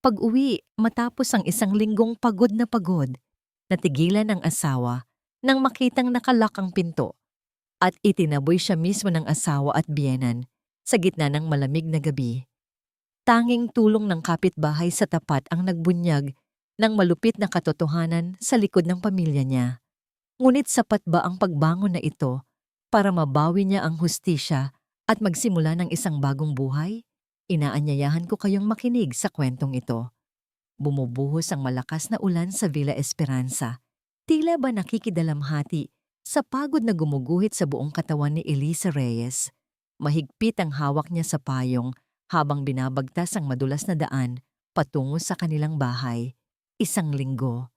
Pag-uwi, matapos ang isang linggong pagod na pagod, natigilan ang asawa nang makitang nakalak ang pinto at itinaboy siya mismo ng asawa at biyenan sa gitna ng malamig na gabi. Tanging tulong ng kapitbahay sa tapat ang nagbunyag ng malupit na katotohanan sa likod ng pamilya niya. Ngunit sapat ba ang pagbangon na ito para mabawi niya ang hustisya at magsimula ng isang bagong buhay? Inaanyayahan ko kayong makinig sa kwentong ito. Bumubuhos ang malakas na ulan sa Villa Esperanza. Tila ba nakikidalamhati sa pagod na gumuguhit sa buong katawan ni Elisa Reyes. Mahigpit ang hawak niya sa payong habang binabagtas ang madulas na daan patungo sa kanilang bahay. Isang linggo.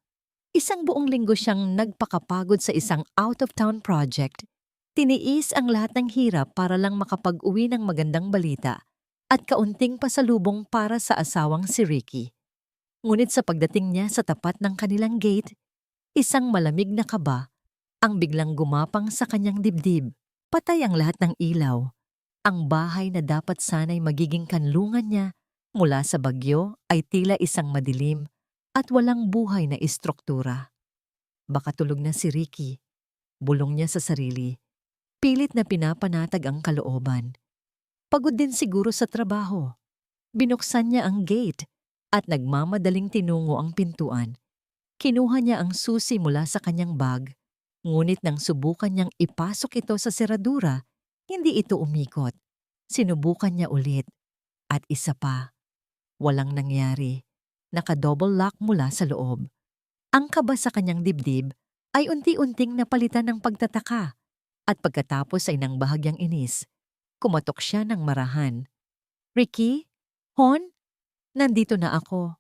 Isang buong linggo siyang nagpakapagod sa isang out-of-town project. Tiniis ang lahat ng hirap para lang makapag-uwi ng magandang balita at kaunting pasalubong para sa asawang si Ricky. Ngunit sa pagdating niya sa tapat ng kanilang gate, isang malamig na kaba ang biglang gumapang sa kanyang dibdib. Patay ang lahat ng ilaw. Ang bahay na dapat sana'y magiging kanlungan niya mula sa bagyo ay tila isang madilim at walang buhay na istruktura. Baka tulog na si Ricky. Bulong niya sa sarili. Pilit na pinapanatag ang kalooban. Pagod din siguro sa trabaho. Binuksan niya ang gate at nagmamadaling tinungo ang pintuan. Kinuha niya ang susi mula sa kanyang bag, ngunit nang subukan niyang ipasok ito sa seradura, hindi ito umikot. Sinubukan niya ulit. At isa pa. Walang nangyari. Naka-double lock mula sa loob. Ang kaba sa kanyang dibdib ay unti-unting napalitan ng pagtataka at pagkatapos ay nang bahagyang inis. Kumatok siya ng marahan. Ricky? Hon? Nandito na ako.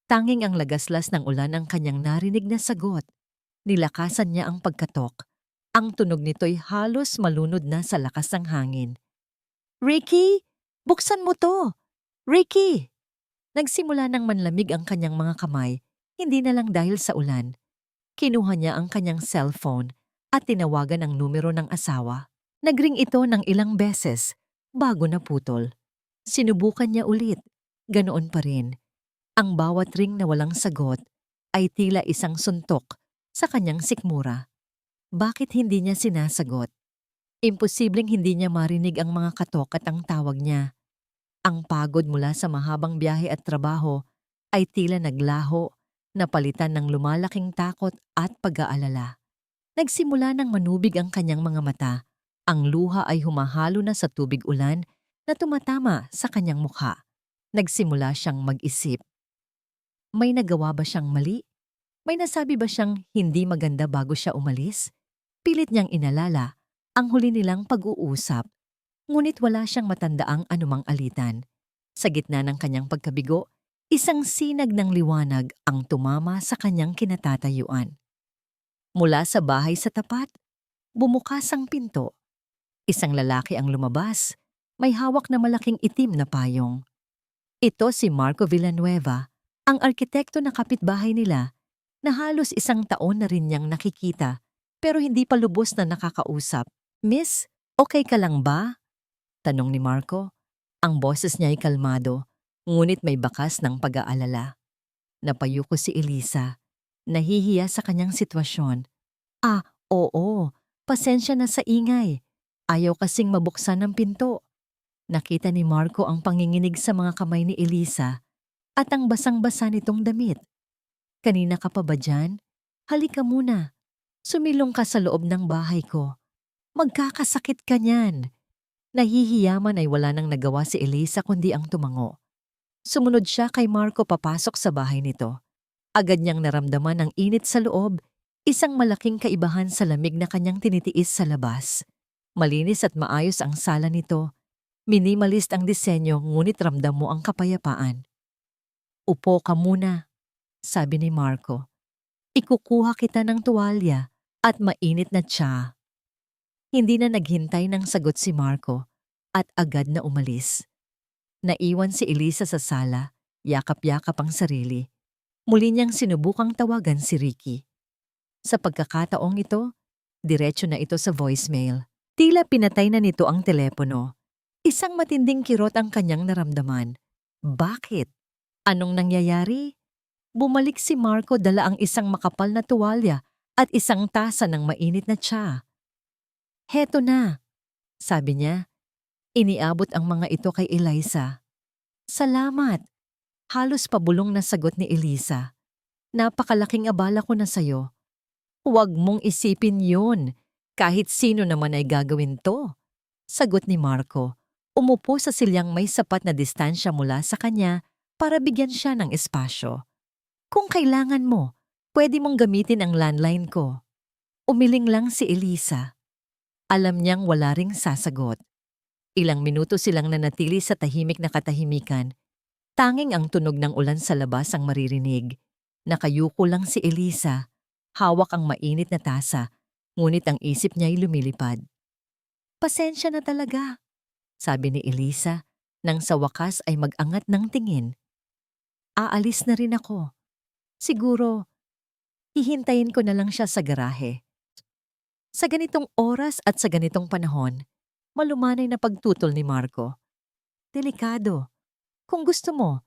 Tanging ang lagaslas ng ulan ang kanyang narinig na sagot. Nilakasan niya ang pagkatok. Ang tunog nito'y halos malunod na sa lakas ng hangin. Ricky! Buksan mo to! Ricky! Nagsimula ng manlamig ang kanyang mga kamay, hindi na lang dahil sa ulan. Kinuha niya ang kanyang cellphone at tinawagan ang numero ng asawa. Nagring ito ng ilang beses bago naputol. Sinubukan niya ulit. Ganoon pa rin. Ang bawat ring na walang sagot ay tila isang suntok sa kanyang sikmura. Bakit hindi niya sinasagot? Imposibleng hindi niya marinig ang mga katok at ang tawag niya. Ang pagod mula sa mahabang biyahe at trabaho ay tila naglaho, napalitan ng lumalaking takot at pag-aalala. Nagsimula ng manubig ang kanyang mga mata. Ang luha ay humahalo na sa tubig ulan na tumatama sa kanyang mukha. Nagsimula siyang mag-isip. May nagawa ba siyang mali? May nasabi ba siyang hindi maganda bago siya umalis? Pilit niyang inalala ang huli nilang pag-uusap, ngunit wala siyang matandaang anumang alitan. Sa gitna ng kanyang pagkabigo, isang sinag ng liwanag ang tumama sa kanyang kinatatayuan. Mula sa bahay sa tapat, bumukas ang pinto. Isang lalaki ang lumabas, may hawak na malaking itim na payong. Ito si Marco Villanueva, ang arkitekto na kapitbahay nila na halos isang taon na rin niyang nakikita pero hindi pa lubos na nakakausap. Miss, okay ka lang ba? Tanong ni Marco. Ang boses niya ay kalmado, ngunit may bakas ng pag-aalala. Napayuko si Elisa, nahihiya sa kanyang sitwasyon. Ah, oo, pasensya na sa ingay. Ayaw kasing mabuksan ng pinto. Nakita ni Marco ang panginginig sa mga kamay ni Elisa at ang basang-basa nitong damit. Kanina ka pa ba dyan? Halika muna. Sumilong ka sa loob ng bahay ko. Magkakasakit ka niyan. Nahihiyaman ay wala nang nagawa si Elisa kundi ang tumango. Sumunod siya kay Marco papasok sa bahay nito. Agad niyang naramdaman ang init sa loob, isang malaking kaibahan sa lamig na kanyang tinitiis sa labas. Malinis at maayos ang sala nito. Minimalist ang disenyo ngunit ramdam mo ang kapayapaan. Upo ka muna, sabi ni Marco. Ikukuha kita ng tuwalya at mainit na tsa. Hindi na naghintay ng sagot si Marco at agad na umalis. Naiwan si Elisa sa sala, yakap-yakap ang sarili. Muli niyang sinubukang tawagan si Ricky. Sa pagkakataong ito, diretso na ito sa voicemail. Tila pinatay na nito ang telepono. Isang matinding kirot ang kanyang naramdaman. Bakit? Anong nangyayari? Bumalik si Marco dala ang isang makapal na tuwalya at isang tasa ng mainit na tsa. Heto na, sabi niya. Iniabot ang mga ito kay Eliza. Salamat. Halos pabulong na sagot ni Eliza. Napakalaking abala ko na sayo. Huwag mong isipin yun. Kahit sino naman ay gagawin to. Sagot ni Marco. Umupo sa silyang may sapat na distansya mula sa kanya para bigyan siya ng espasyo. Kung kailangan mo, pwede mong gamitin ang landline ko. Umiling lang si Eliza. Alam niyang wala ring sasagot. Ilang minuto silang nanatili sa tahimik na katahimikan. Tanging ang tunog ng ulan sa labas ang maririnig. Nakayuko lang si Eliza. Hawak ang mainit na tasa, ngunit ang isip niya'y lumilipad. Pasensya na talaga, sabi ni Eliza, nang sa wakas ay mag-angat ng tingin. Aalis na rin ako. Siguro, hihintayin ko na lang siya sa garahe. Sa ganitong oras at sa ganitong panahon, malumanay na pagtutol ni Marco. Delikado. Kung gusto mo,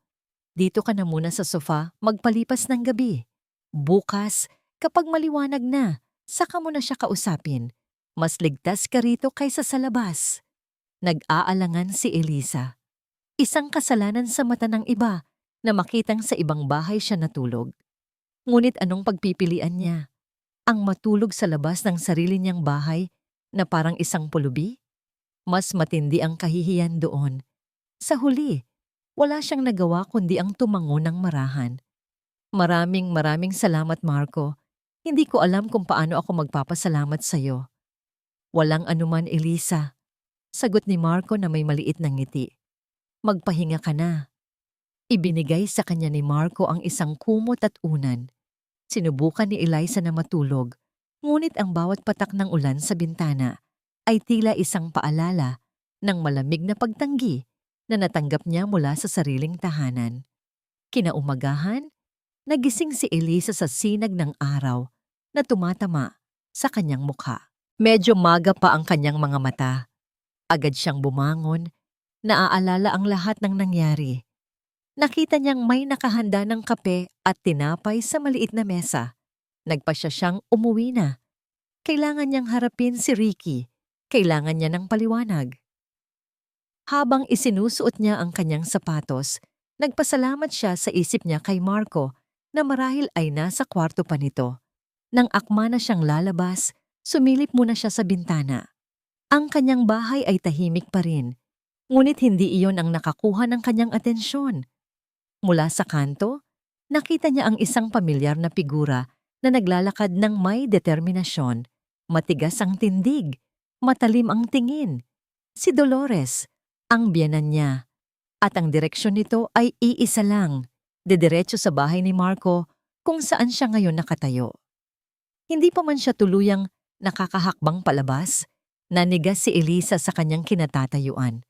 dito ka na muna sa sofa magpalipas ng gabi. Bukas, kapag maliwanag na, saka mo na siya kausapin. Mas ligtas ka rito kaysa sa labas. Nag-aalangan si Eliza. Isang kasalanan sa mata ng iba na makitang sa ibang bahay siya natulog. Ngunit anong pagpipilian niya? Ang matulog sa labas ng sarili niyang bahay na parang isang pulubi? Mas matindi ang kahihiyan doon. Sa huli, wala siyang nagawa kundi ang tumango ng marahan. Maraming salamat, Marco. Hindi ko alam kung paano ako magpapasalamat sa'yo. Walang anuman, Eliza. Sagot ni Marco na may maliit na ngiti. Magpahinga ka na. Ibinigay sa kanya ni Marco ang isang kumot at unan. Sinubukan ni Eliza na matulog, ngunit ang bawat patak ng ulan sa bintana ay tila isang paalala ng malamig na pagtanggi na natanggap niya mula sa sariling tahanan. Kinaumagahan, nagising si Eliza sa sinag ng araw na tumatama sa kanyang mukha. Medyo maga pa ang kanyang mga mata. Agad siyang bumangon, naaalala ang lahat ng nangyari. Nakita niyang may nakahanda ng kape at tinapay sa maliit na mesa. Nagpasya siyang umuwi na. Kailangan niyang harapin si Ricky. Kailangan niya ng paliwanag. Habang isinusuot niya ang kanyang sapatos, nagpasalamat siya sa isip niya kay Marco na marahil ay nasa kwarto pa nito. Nang akma na siyang lalabas, sumilip muna siya sa bintana. Ang kanyang bahay ay tahimik pa rin, ngunit hindi iyon ang nakakuha ng kanyang atensyon. Mula sa kanto, nakita niya ang isang pamilyar na figura na naglalakad ng may determinasyon. Matigas ang tindig, matalim ang tingin. Si Dolores, ang biyenan niya. At ang direksyon nito ay iisa lang, dediretso sa bahay ni Marco kung saan siya ngayon nakatayo. Hindi pa man siya tuluyang nakakahakbang palabas, nanigas si Eliza sa kanyang kinatatayuan.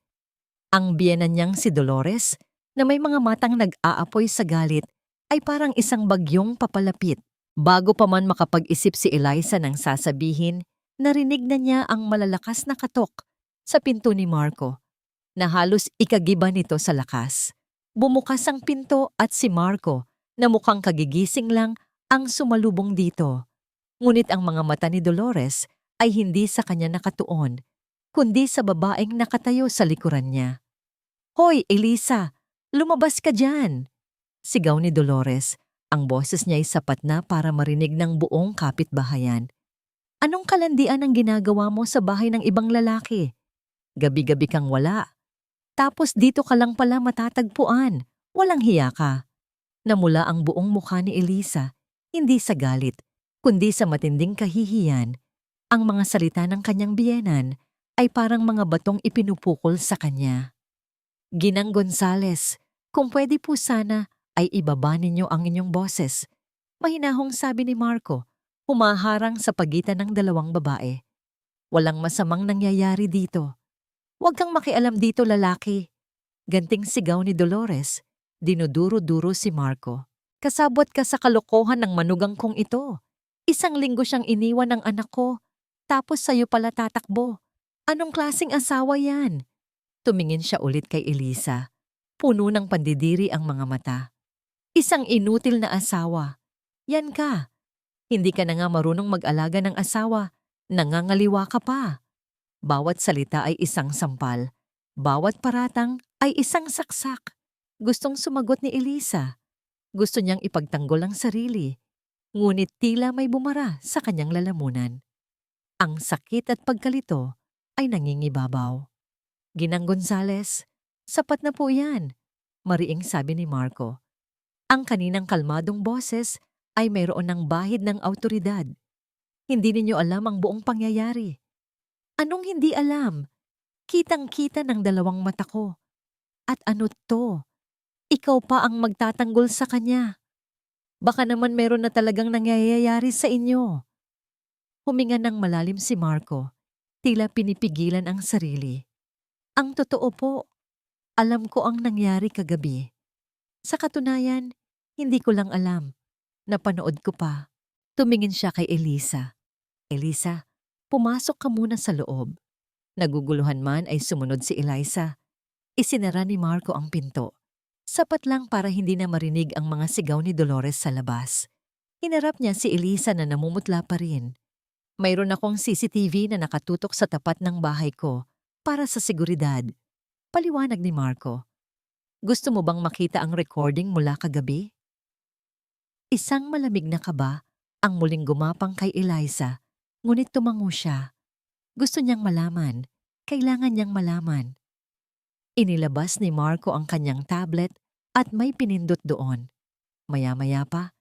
Ang biyenan niyang si Dolores, na may mga matang nag-aapoy sa galit, ay parang isang bagyong papalapit. Bago pa man makapag-isip si Eliza ng sasabihin, narinig na niya ang malalakas na katok sa pinto ni Marco, na halos ikagiba nito sa lakas. Bumukas ang pinto at si Marco, na mukhang kagigising lang, ang sumalubong dito. Ngunit ang mga mata ni Dolores ay hindi sa kanya nakatuon, kundi sa babaeng nakatayo sa likuran niya. Hoy, Eliza! Lumabas ka dyan! Sigaw ni Dolores. Ang boses niya ay sapat na para marinig ng buong kapitbahayan. Anong kalandian ang ginagawa mo sa bahay ng ibang lalaki? Gabi-gabi kang wala. Tapos dito ka lang pala matatagpuan. Walang hiya ka. Namula ang buong mukha ni Eliza, hindi sa galit, kundi sa matinding kahihiyan. Ang mga salita ng kanyang biyenan ay parang mga batong ipinupukol sa kanya. Ginang Gonzales, kung pwede po sana ay ibaba ninyo ang inyong boses. Mahinahong sabi ni Marco, humaharang sa pagitan ng dalawang babae. Walang masamang nangyayari dito. Huwag kang makialam dito, lalaki. Ganting sigaw ni Dolores, dinuduro-duro si Marco. Kasabot ka sa kalokohan ng manugang kong ito. Isang linggo siyang iniwan ng anak ko, tapos sa'yo pala tatakbo. Anong klaseng asawa yan? Tumingin siya ulit kay Eliza. Puno ng pandidiri ang mga mata. Isang inutil na asawa. Yan ka. Hindi ka na nga marunong mag-alaga ng asawa. Nangangaliwa ka pa. Bawat salita ay isang sampal. Bawat paratang ay isang saksak. Gustong sumagot ni Elisa. Gusto niyang ipagtanggol ang sarili. Ngunit tila may bumara sa kanyang lalamunan. Ang sakit at pagkalito ay nangingibabaw. Ginang Gonzales, sapat na po yan, mariing sabi ni Marco. Ang kaninang kalmadong boses ay mayroon ng bahid ng awtoridad. Hindi ninyo alam ang buong pangyayari. Anong hindi alam? Kitang-kita ng dalawang mata ko. At ano to? Ikaw pa ang magtatanggol sa kanya. Baka naman meron na talagang nangyayari sa inyo. Huminga ng malalim si Marco, tila pinipigilan ang sarili. Ang totoo po, alam ko ang nangyari kagabi. Sa katunayan, hindi ko lang alam. Napanood ko pa. Tumingin siya kay Elisa. Elisa, pumasok ka muna sa loob. Naguguluhan man ay sumunod si Eliza. Isinara ni Marco ang pinto. Sapat lang para hindi na marinig ang mga sigaw ni Dolores sa labas. Hinarap niya si Elisa na namumutla pa rin. Mayroon akong CCTV na nakatutok sa tapat ng bahay ko para sa seguridad. Paliwanag ni Marco. Gusto mo bang makita ang recording mula kagabi? Isang malamig na kaba ang muling gumapang kay Eliza, ngunit tumango siya. Gusto niyang malaman. Kailangan niyang malaman. Inilabas ni Marco ang kanyang tablet at may pinindot doon. Maya-maya pa,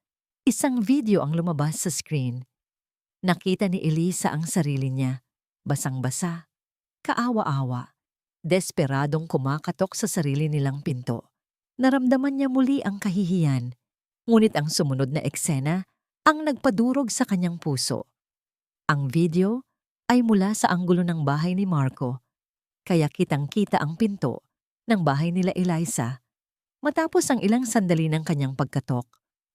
isang video ang lumabas sa screen. Nakita ni Elisa ang sarili niya, basang-basa, kaawa-awa, desperadong kumakatok sa sarili nilang pinto. Naramdaman niya muli ang kahihiyan, ngunit ang sumunod na eksena ang nagpadurog sa kanyang puso. Ang video ay mula sa anggulo ng bahay ni Marco, kaya kitang-kita ang pinto ng bahay nila Eliza. Matapos ang ilang sandali ng kanyang pagkatok,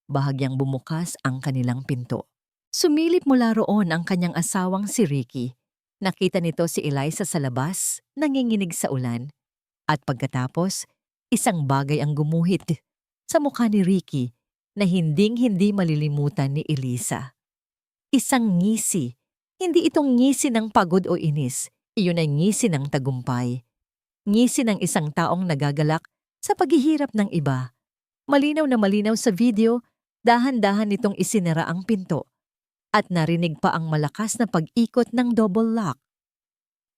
bahagyang bumukas ang kanilang pinto. Sumilip mula roon ang kanyang asawang si Ricky. Nakita nito si Eliza sa labas, nanginginig sa ulan. At pagkatapos, isang bagay ang gumuhit sa mukha ni Ricky na hinding-hindi malilimutan ni Elisa. Isang ngisi. Hindi itong ngisi ng pagod o inis. Iyon ay ngisi ng tagumpay. Ngisi ng isang taong nagagalak sa paghihirap ng iba. Malinaw na malinaw sa video, dahan-dahan nitong isinara ang pinto. At narinig pa ang malakas na pag-ikot ng double lock.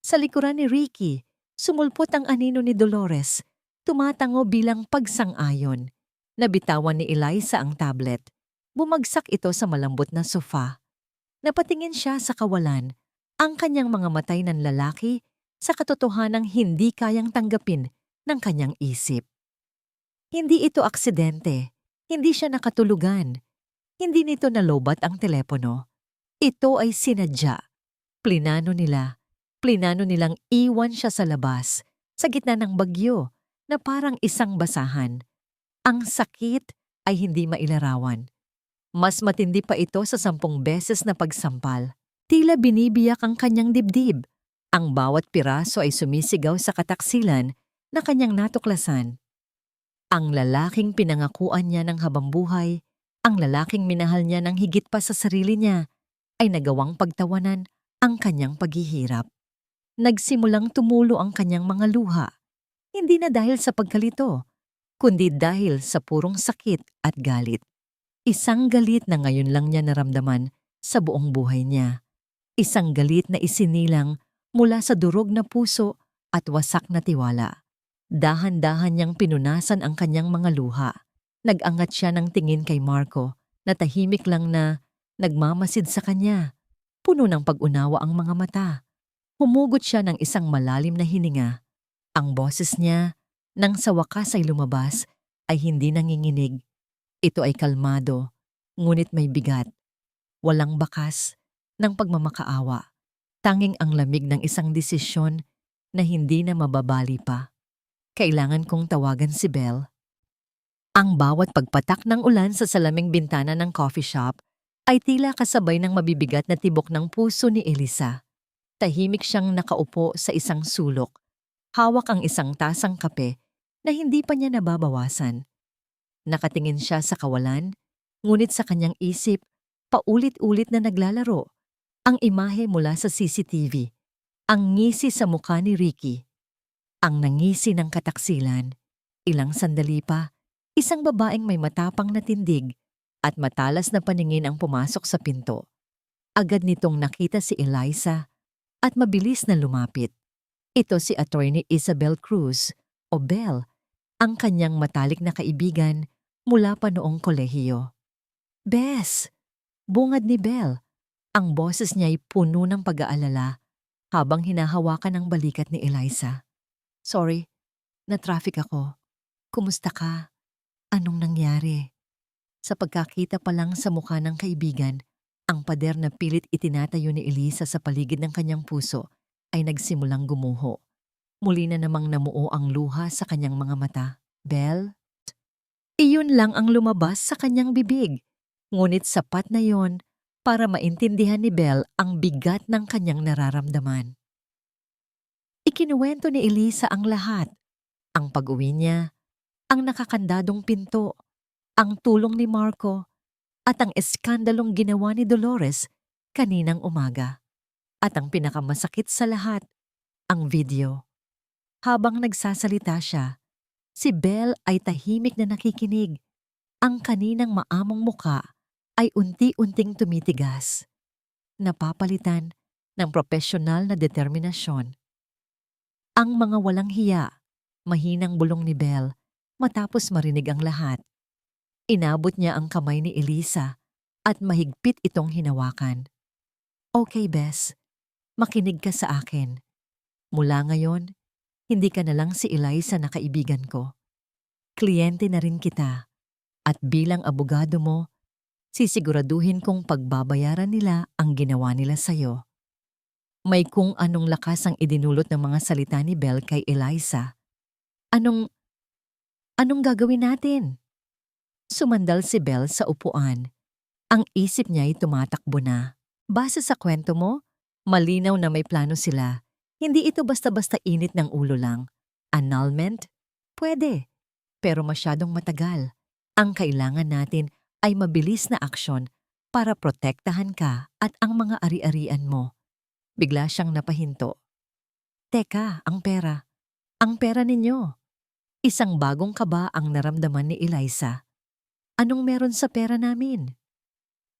Sa likuran ni Ricky, sumulpot ang anino ni Dolores, tumatango bilang pagsang-ayon. Nabitawan ni Eliza ang tablet. Bumagsak ito sa malambot na sofa. Napatingin siya sa kawalan, ang kanyang mga matay ng lalaki sa katotohanang hindi kayang tanggapin ng kanyang isip. Hindi ito aksidente, hindi siya nakatulugan. Hindi nito nalobat ang telepono. Ito ay sinadya. Plinano nilang iwan siya sa labas, sa gitna ng bagyo, na parang isang basahan. Ang sakit ay hindi mailarawan. Mas matindi pa ito sa 10 beses na pagsampal. Tila binibiyak ang kanyang dibdib. Ang bawat piraso ay sumisigaw sa kataksilan na kanyang natuklasan. Ang lalaking pinangakuan niya ng habambuhay, ang lalaking minahal niya ng higit pa sa sarili niya, ay nagawang pagtawanan ang kanyang paghihirap. Nagsimulang tumulo ang kanyang mga luha, hindi na dahil sa pagkalito, kundi dahil sa purong sakit at galit. Isang galit na ngayon lang niya naramdaman sa buong buhay niya. Isang galit na isinilang mula sa durog na puso at wasak na tiwala. Dahan-dahan niyang pinunasan ang kanyang mga luha. Nag-angat siya ng tingin kay Marco na tahimik lang na nagmamasid sa kanya. Puno ng pag-unawa ang mga mata. Humugot siya ng isang malalim na hininga. Ang boses niya, nang sa wakas ay lumabas, ay hindi nanginginig. Ito ay kalmado, ngunit may bigat. Walang bakas ng pagmamakaawa. Tanging ang lamig ng isang desisyon na hindi na mababali pa. Kailangan kong tawagan si Belle. Ang bawat pagpatak ng ulan sa salaming bintana ng coffee shop ay tila kasabay ng mabibigat na tibok ng puso ni Elisa. Tahimik siyang nakaupo sa isang sulok. Hawak ang isang tasang kape na hindi pa niya nababawasan. Nakatingin siya sa kawalan, ngunit sa kanyang isip, paulit-ulit na naglalaro ang imahe mula sa CCTV, ang ngisi sa mukha ni Ricky, ang nangisi ng kataksilan. Ilang sandali pa, isang babaeng may matapang na tindig at matalas na paningin ang pumasok sa pinto. Agad nitong nakita si Eliza at mabilis na lumapit. Ito si Attorney Isabel Cruz o Belle, ang kanyang matalik na kaibigan mula pa noong kolehiyo. "Bes!" Bungad ni Belle. Ang boses niya'y puno ng pag-aalala habang hinahawakan ang balikat ni Eliza. "Sorry, na-traffic ako. Kumusta ka? Anong nangyari?" Sa pagkakita pa lang sa mukha ng kaibigan, ang pader na pilit itinatayo ni Eliza sa paligid ng kanyang puso ay nagsimulang gumuho. Muli na namang namuo ang luha sa kanyang mga mata. "Belle?" Iyon lang ang lumabas sa kanyang bibig. Ngunit sapat na yon para maintindihan ni Belle ang bigat ng kanyang nararamdaman. Ikinuwento ni Eliza ang lahat. Ang pag-uwi niya, ang nakakandadong pinto, ang tulong ni Marco, at ang eskandalong ginawa ni Dolores kaninang umaga. At ang pinakamasakit sa lahat, ang video. Habang nagsasalita siya, si Belle ay tahimik na nakikinig. Ang kaninang maamong muka ay unti-unting tumitigas, napapalitan ng propesyonal na determinasyon. Ang mga walang hiya, mahinang bulong ni Belle matapos marinig ang lahat. Inabot niya ang kamay ni Eliza at mahigpit itong hinawakan. "Okay, Bes. Makinig ka sa akin. Mula ngayon, hindi ka na lang si Eliza na kaibigan ko. Kliyente na rin kita. At bilang abogado mo, sisiguraduhin kong pagbabayaran nila ang ginawa nila sa'yo." May kung anong lakas ang idinulot ng mga salita ni Belle kay Eliza. Anong gagawin natin?" Sumandal si Belle sa upuan. Ang isip niya'y tumatakbo na. Base sa kwento mo, malinaw na may plano sila. Hindi ito basta-basta init ng ulo lang. Annulment? Pwede. Pero masyadong matagal. Ang kailangan natin ay mabilis na aksyon para protektahan ka at ang mga ari-arian mo. Bigla siyang napahinto. "Teka, ang pera. Ang pera ninyo." Isang bagong kaba ang naramdaman ni Eliza. "Anong meron sa pera namin?"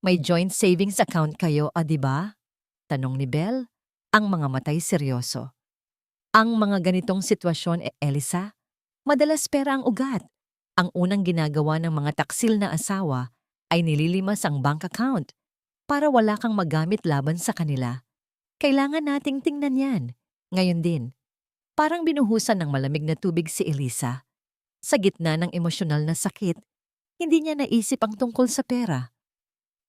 "May joint savings account kayo, di ba?" Tanong ni Belle, ang mga matay seryoso. Ang mga ganitong sitwasyon, Eliza, madalas pera ang ugat. Ang unang ginagawa ng mga taksil na asawa ay nililimas ang bank account para wala kang magamit laban sa kanila. Kailangan nating tingnan yan. Ngayon din, parang binuhusan ng malamig na tubig si Eliza. Sa gitna ng emosyonal na sakit, hindi niya naisip ang tungkol sa pera.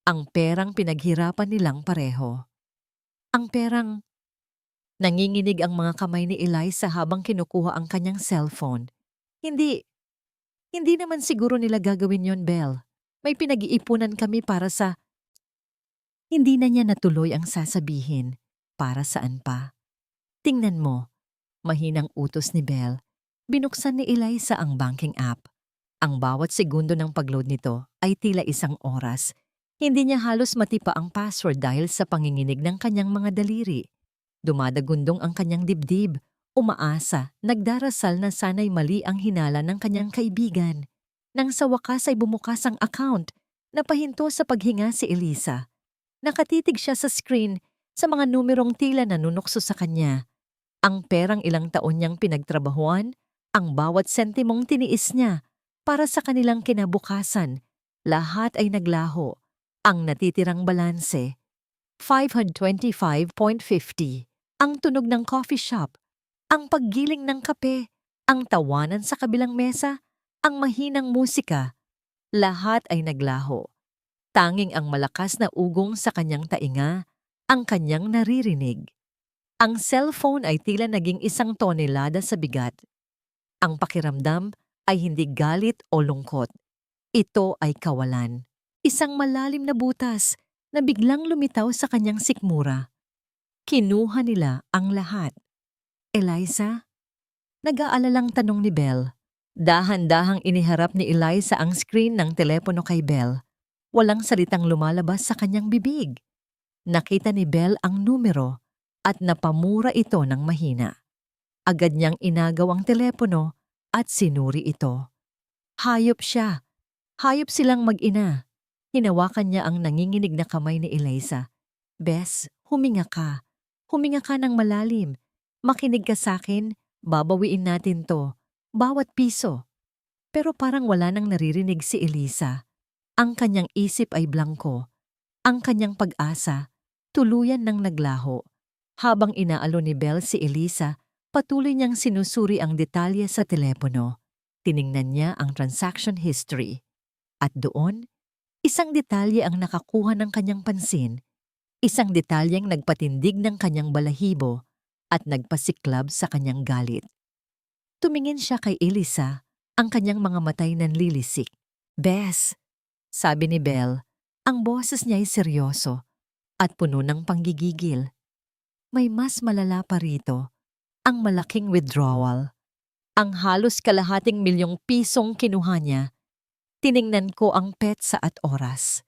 Ang perang pinaghirapan nilang pareho. Ang perang... Nanginginig ang mga kamay ni Eliza habang kinukuha ang kanyang cellphone. Hindi naman siguro nila gagawin yon, Belle. May pinag-iipunan kami para sa... Hindi na niya natuloy ang sasabihin. Para saan pa? "Tingnan mo." Mahinang utos ni Belle. Binuksan ni Eliza ang banking app. Ang bawat segundo ng pagload nito ay tila isang oras. Hindi niya halos matipa ang password dahil sa panginginig ng kanyang mga daliri. Dumadagundong ang kanyang dibdib, umaasa, nagdarasal na sana'y mali ang hinala ng kanyang kaibigan. Nang sa wakas ay bumukas ang account, napahinto sa paghinga si Eliza. Nakatitig siya sa screen sa mga numerong tila nanunukso sa kanya. Ang perang ilang taon niyang pinagtrabahuan, ang bawat sentimong tiniis niya para sa kanilang kinabukasan, lahat ay naglaho. Ang natitirang balanse, 525.50. Ang tunog ng coffee shop, ang paggiling ng kape, ang tawanan sa kabilang mesa, ang mahinang musika, lahat ay naglaho. Tanging ang malakas na ugong sa kanyang tainga, ang kanyang naririnig. Ang cellphone ay tila naging isang tonelada sa bigat. Ang pakiramdam ay hindi galit o lungkot. Ito ay kawalan. Isang malalim na butas na biglang lumitaw sa kanyang sikmura. Kinuha nila ang lahat. "Eliza?" Nag-aalalang tanong ni Belle. Dahan-dahang iniharap ni Eliza ang screen ng telepono kay Belle. Walang salitang lumalabas sa kanyang bibig. Nakita ni Belle ang numero at napamura ito ng mahina. Agad niyang inagaw ang telepono at sinuri ito. Hayop siya. Hayop silang mag-ina. Hinawakan niya ang nanginginig na kamay ni Eliza. Bes, huminga ka. Huminga ka ng malalim. Makinig ka sa'kin, babawiin natin to. Bawat piso. Pero parang wala nang naririnig si Eliza. Ang kanyang isip ay blangko. Ang kanyang pag-asa, tuluyan ng naglaho. Habang inaalo ni Belle si Eliza, patuloy niyang sinusuri ang detalye sa telepono. Tiningnan niya ang transaction history. At doon, isang detalye ang nakakuha ng kanyang pansin. Isang detalyeng nagpatindig ng kanyang balahibo at nagpasiklab sa kanyang galit. Tumingin siya kay Eliza, ang kanyang mga matay nanlilisik. Bes, sabi ni Belle, ang boses niya ay seryoso at puno ng panggigigil. May mas malala pa rito, ang malaking withdrawal. Ang halos kalahating milyong pisong kinuha niya. Tiningnan ko ang petsa at oras.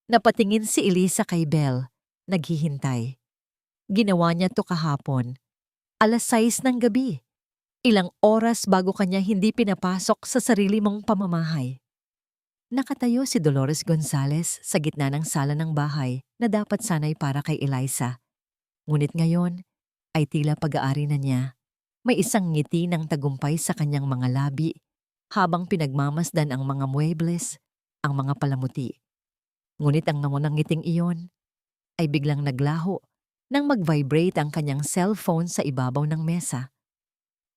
Napatingin si Eliza kay Belle, naghihintay. Ginawa niya to kahapon. 6:00 ng gabi. Ilang oras bago kanya hindi pinapasok sa sarili mong pamamahay. Nakatayo si Dolores Gonzales sa gitna ng sala ng bahay na dapat sanay para kay Eliza. Ngunit ngayon ay tila pag-aari na niya. May isang ngiti ng tagumpay sa kanyang mga labi habang pinagmamasdan ang mga muebles, ang mga palamuti. Ngunit ang nangunang ngiting iyon ay biglang naglaho nang mag-vibrate ang kanyang cellphone sa ibabaw ng mesa.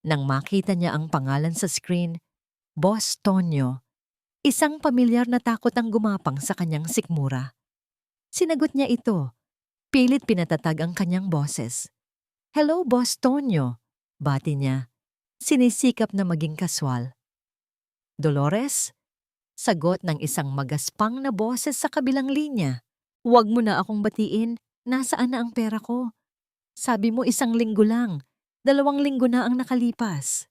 Nang makita niya ang pangalan sa screen, Boss Tonyo, isang pamilyar na takot ang gumapang sa kanyang sikmura. Sinagot niya ito. Pilit pinatatag ang kanyang boses. Hello, Boss Tonyo, bati niya. Sinisikap na maging kaswal. Dolores? Sagot ng isang magaspang na boses sa kabilang linya. Huwag mo na akong batiin. Nasaan na ang pera ko? Sabi mo 1 linggo lang. 2 linggo na ang nakalipas.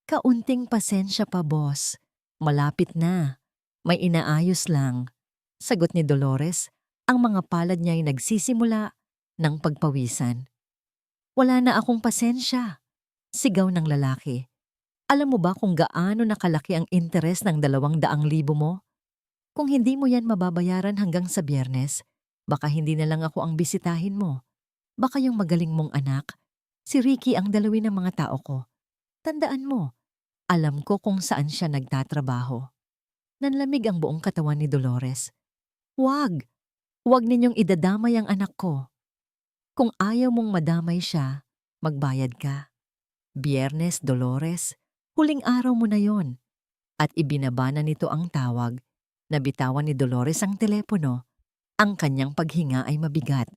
Kaunting pasensya pa, boss. Malapit na. May inaayos lang. Sagot ni Dolores, ang mga palad niya ay nagsisimula ng pagpawisan. Wala na akong pasensya. Sigaw ng lalaki. Alam mo ba kung gaano nakalaki ang interes ng 200,000 mo? Kung hindi mo yan mababayaran hanggang sa Biyernes, baka hindi na lang ako ang bisitahin mo. Baka yung magaling mong anak, si Ricky ang dalawin ng mga tao ko. Tandaan mo, alam ko kung saan siya nagtatrabaho. Nanlamig ang buong katawan ni Dolores. Huwag! Huwag ninyong idadamay ang anak ko. Kung ayaw mong madamay siya, magbayad ka. Biyernes, Dolores, huling araw mo na yon. At ibinabana nito ang tawag. Nabitawan ni Dolores ang telepono. Ang kanyang paghinga ay mabigat.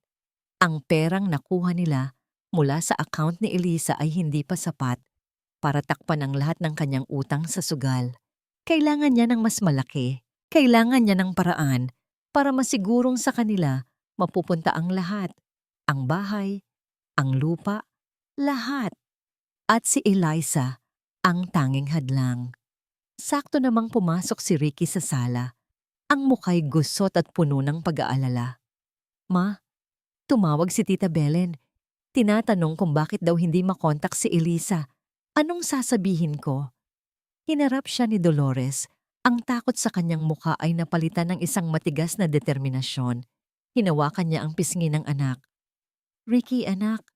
Ang perang nakuha nila mula sa account ni Eliza ay hindi pa sapat para takpan ang lahat ng kanyang utang sa sugal. Kailangan niya ng mas malaki. Kailangan niya ng paraan para masigurong sa kanila mapupunta ang lahat. Ang bahay, ang lupa, lahat. At si Eliza, ang tanging hadlang. Sakto namang pumasok si Ricky sa sala. Ang mukha'y gusot at puno ng pag-aalala. Ma, tumawag si Tita Belen. Tinatanong kung bakit daw hindi makontak si Eliza. Anong sasabihin ko? Hinarap siya ni Dolores. Ang takot sa kanyang mukha ay napalitan ng isang matigas na determinasyon. Hinawakan niya ang pisngi ng anak. Ricky, anak,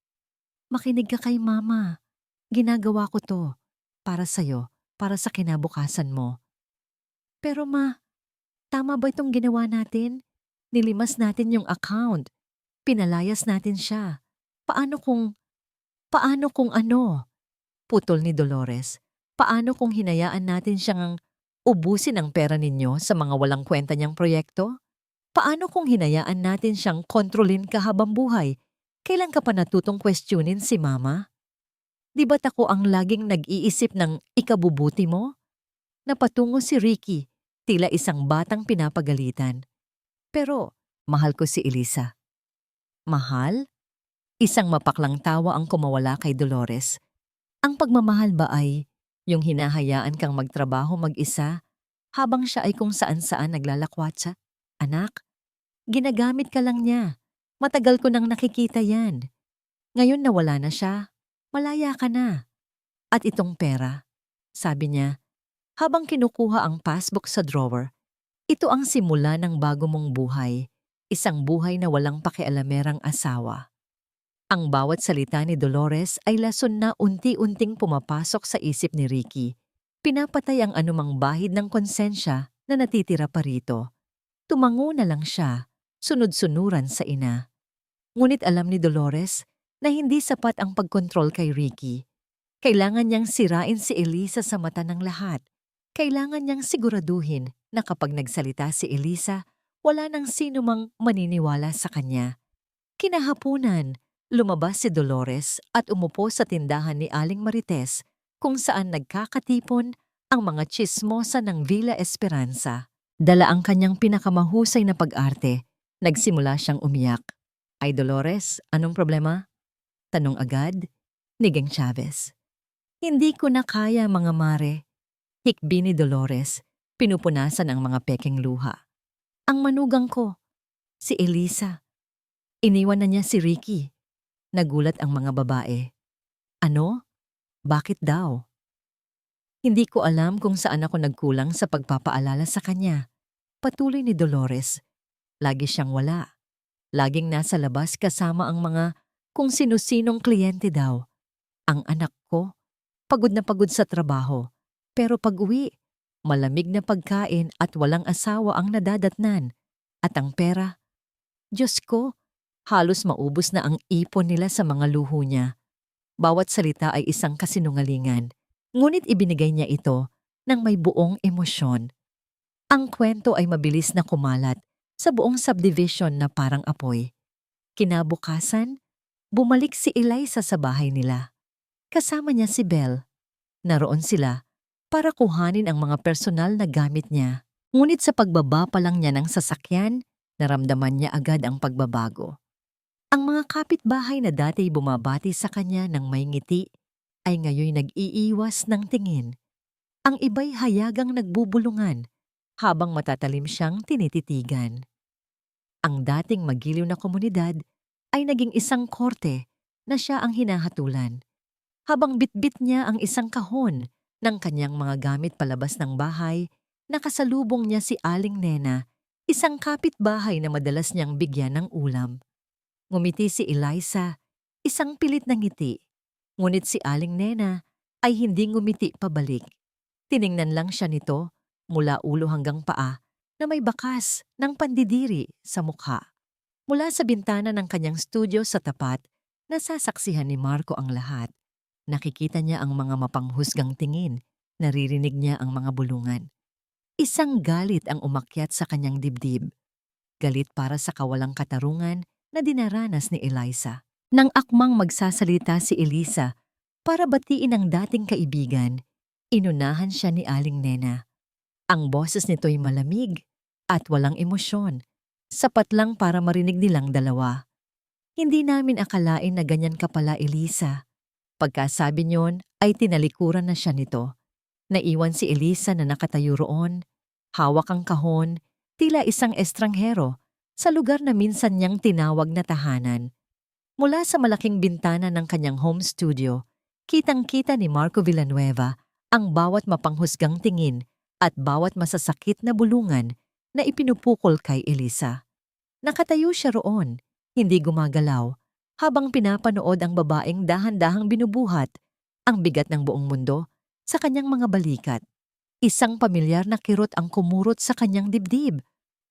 makinig ka kay Mama. Ginagawa ko to para sa'yo, para sa kinabukasan mo. Pero ma, tama ba itong ginawa natin? Nilimas natin yung account. Pinalayas natin siya. Paano kung ano? Putol ni Dolores. Paano kung hinayaan natin siyang ubusin ang pera ninyo sa mga walang kwenta niyang proyekto? Paano kung hinayaan natin siyang kontrolin kahabang buhay? Kailan ka pa natutong questionin si Mama? Di ba't ako ang laging nag-iisip ng ikabubuti mo? Napatungo si Ricky, tila isang batang pinapagalitan. Pero mahal ko si Eliza. Mahal? Isang mapaklang tawa ang kumawala kay Dolores. Ang pagmamahal ba ay Yung hinahayaan kang magtrabaho mag-isa habang siya ay kung saan-saan naglalakwatsa. Anak, ginagamit ka lang niya. Matagal ko nang nakikita yan. Ngayon na wala na siya, malaya ka na. At itong pera, sabi niya, habang kinukuha ang passbook sa drawer, ito ang simula ng bago mong buhay, isang buhay na walang pakialamerang asawa. Ang bawat salita ni Dolores ay lason na unti-unting pumapasok sa isip ni Ricky. Pinapatay ang anumang bahid ng konsensya na natitira pa rito. Tumango na lang siya, sunod-sunuran sa ina. Ngunit alam ni Dolores na hindi sapat ang pagkontrol kay Ricky. Kailangan niyang sirain si Elisa sa mata ng lahat. Kailangan niyang siguraduhin na kapag nagsalita si Elisa, wala nang sino mang maniniwala sa kanya. Kinahapunan, lumabas si Dolores at umupo sa tindahan ni Aling Marites kung saan nagkakatipon ang mga tsismosa ng Villa Esperanza. Dala ang kanyang pinakamahusay na pag-arte. Nagsimula siyang umiyak. Ay Dolores, anong problema? Tanong agad ni Geng Chavez. Hindi ko na kaya mga mare. Hikbi ni Dolores, pinupunasan ang mga pekeng luha. Ang manugang ko, si Elisa. Iniwan na niya si Ricky. Nagulat ang mga babae. Ano? Bakit daw? Hindi ko alam kung saan ako nagkulang sa pagpapaalala sa kanya. Patuloy ni Dolores. Lagi siyang wala. Laging nasa labas kasama ang mga kung sino-sinong kliyente daw. Ang anak ko, pagod na pagod sa trabaho. Pero pag-uwi, malamig na pagkain at walang asawa ang nadadatnan. At ang pera, Diyos ko, halos maubos na ang ipon nila sa mga luho niya. Bawat salita ay isang kasinungalingan, ngunit ibinigay niya ito ng may buong emosyon. Ang kwento ay mabilis na kumalat sa buong subdivision na parang apoy. Kinabukasan, bumalik si Eliza sa bahay nila. Kasama niya si Belle. Naroon sila para kuhanin ang mga personal na gamit niya. Ngunit sa pagbaba pa lang niya ng sasakyan, naramdaman niya agad ang pagbabago. Ang mga kapitbahay na dati bumabati sa kanya ng may ngiti ay ngayon nag-iiwas ng tingin. Ang iba'y hayagang nagbubulungan habang matatalim siyang tinititigan. Ang dating magiliw na komunidad ay naging isang korte na siya ang hinahatulan. Habang bitbit niya ang isang kahon ng kanyang mga gamit palabas ng bahay, nakasalubong niya si Aling Nena, isang kapitbahay na madalas niyang bigyan ng ulam. Ngumiti si Eliza, isang pilit na ngiti. Ngunit si Aling Nena ay hindi ngumiti pabalik. Tiningnan lang siya nito mula ulo hanggang paa na may bakas ng pandidiri sa mukha. Mula sa bintana ng kanyang studio sa tapat, nasasaksihan ni Marco ang lahat. Nakikita niya ang mga mapanghusgang tingin, naririnig niya ang mga bulungan. Isang galit ang umakyat sa kanyang dibdib. Galit para sa kawalang katarungan na dinaranas ni Eliza. Nang akmang magsasalita si Elisa para batiin ang dating kaibigan, inunahan siya ni Aling Nena. Ang boses nito'y malamig at walang emosyon, sapat lang para marinig nilang dalawa. Hindi namin akalain na ganyan ka pala, Elisa. Pagkasabi niyon ay tinalikuran na siya nito. Naiwan si Elisa na nakatayo roon, hawak ang kahon, tila isang estranghero, sa lugar na minsan niyang tinawag na tahanan. Mula sa malaking bintana ng kanyang home studio, kitang-kita ni Marco Villanueva ang bawat mapanghusgang tingin at bawat masasakit na bulungan na ipinupukol kay Elisa. Nakatayo siya roon, hindi gumagalaw, habang pinapanood ang babaeng dahan-dahang binubuhat ang bigat ng buong mundo sa kanyang mga balikat. Isang pamilyar na kirot ang kumurot sa kanyang dibdib.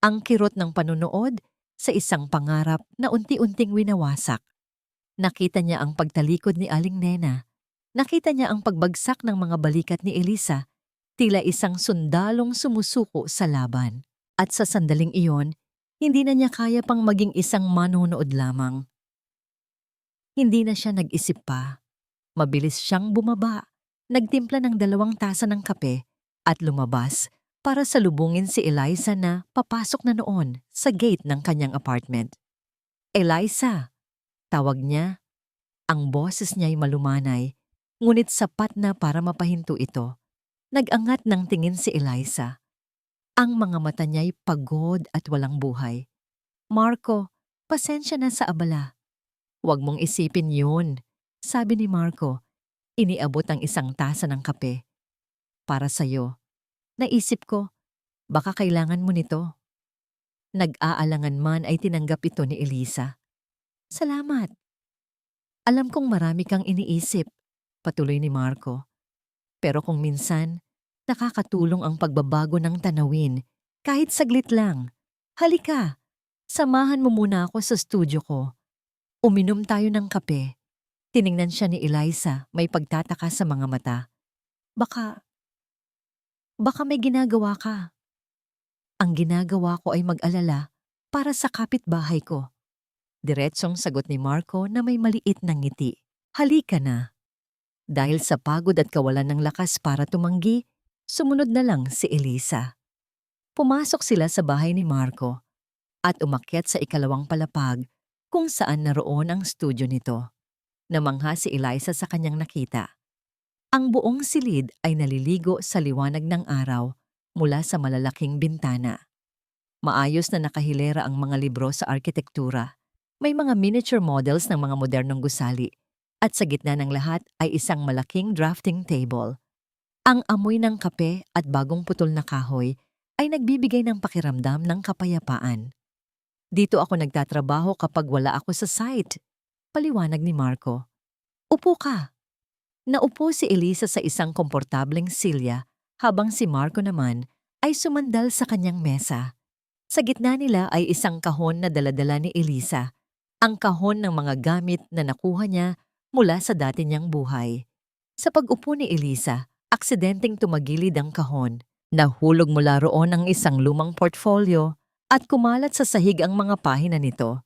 Ang kirot ng panunood sa isang pangarap na unti-unting winawasak. Nakita niya ang pagtalikod ni Aling Nena. Nakita niya ang pagbagsak ng mga balikat ni Elisa, tila isang sundalong sumusuko sa laban. At sa sandaling iyon, hindi na niya kaya pang maging isang manonood lamang. Hindi na siya nag-isip pa. Mabilis siyang bumaba, nagtimpla ng 2 tasa ng kape at lumabas para salubungin si Eliza na papasok na noon sa gate ng kanyang apartment. Eliza, tawag niya. Ang boses niya'y malumanay, ngunit sapat na para mapahinto ito. Nag-angat ng tingin si Eliza. Ang mga mata niya'y pagod at walang buhay. Marco, pasensya na sa abala. Huwag mong isipin yun, sabi ni Marco. Iniabot ang isang tasa ng kape. Para sa'yo. Naisip ko, baka kailangan mo nito. Nag-aalangan man ay tinanggap ito ni Eliza. Salamat. Alam kong marami kang iniisip, patuloy ni Marco. Pero kung minsan, nakakatulong ang pagbabago ng tanawin, kahit saglit lang. Halika, samahan mo muna ako sa studio ko. Uminom tayo ng kape. Tiningnan siya ni Eliza, may pagtataka sa mga mata. Baka may ginagawa ka. Ang ginagawa ko ay mag-alala para sa kapitbahay ko. Diretsong sagot ni Marco na may maliit na ngiti. Halika na. Dahil sa pagod at kawalan ng lakas para tumanggi, sumunod na lang si Eliza. Pumasok sila sa bahay ni Marco at umakyat sa ikalawang palapag kung saan naroon ang studio nito. Namangha si Eliza sa kanyang nakita. Ang buong silid ay naliligo sa liwanag ng araw mula sa malalaking bintana. Maayos na nakahilera ang mga libro sa arkitektura. May mga miniature models ng mga modernong gusali at sa gitna ng lahat ay isang malaking drafting table. Ang amoy ng kape at bagong putol na kahoy ay nagbibigay ng pakiramdam ng kapayapaan. Dito ako nagtatrabaho kapag wala ako sa site, paliwanag ni Marco. Upo ka. Naupo si Eliza sa isang komportableng silya habang si Marco naman ay sumandal sa kanyang mesa. Sa gitna nila ay isang kahon na daladala ni Eliza, ang kahon ng mga gamit na nakuha niya mula sa dati niyang buhay. Sa pag-upo ni Eliza, aksidenteng tumagilid ang kahon. Nahulog mula roon ang isang lumang portfolio at kumalat sa sahig ang mga pahina nito.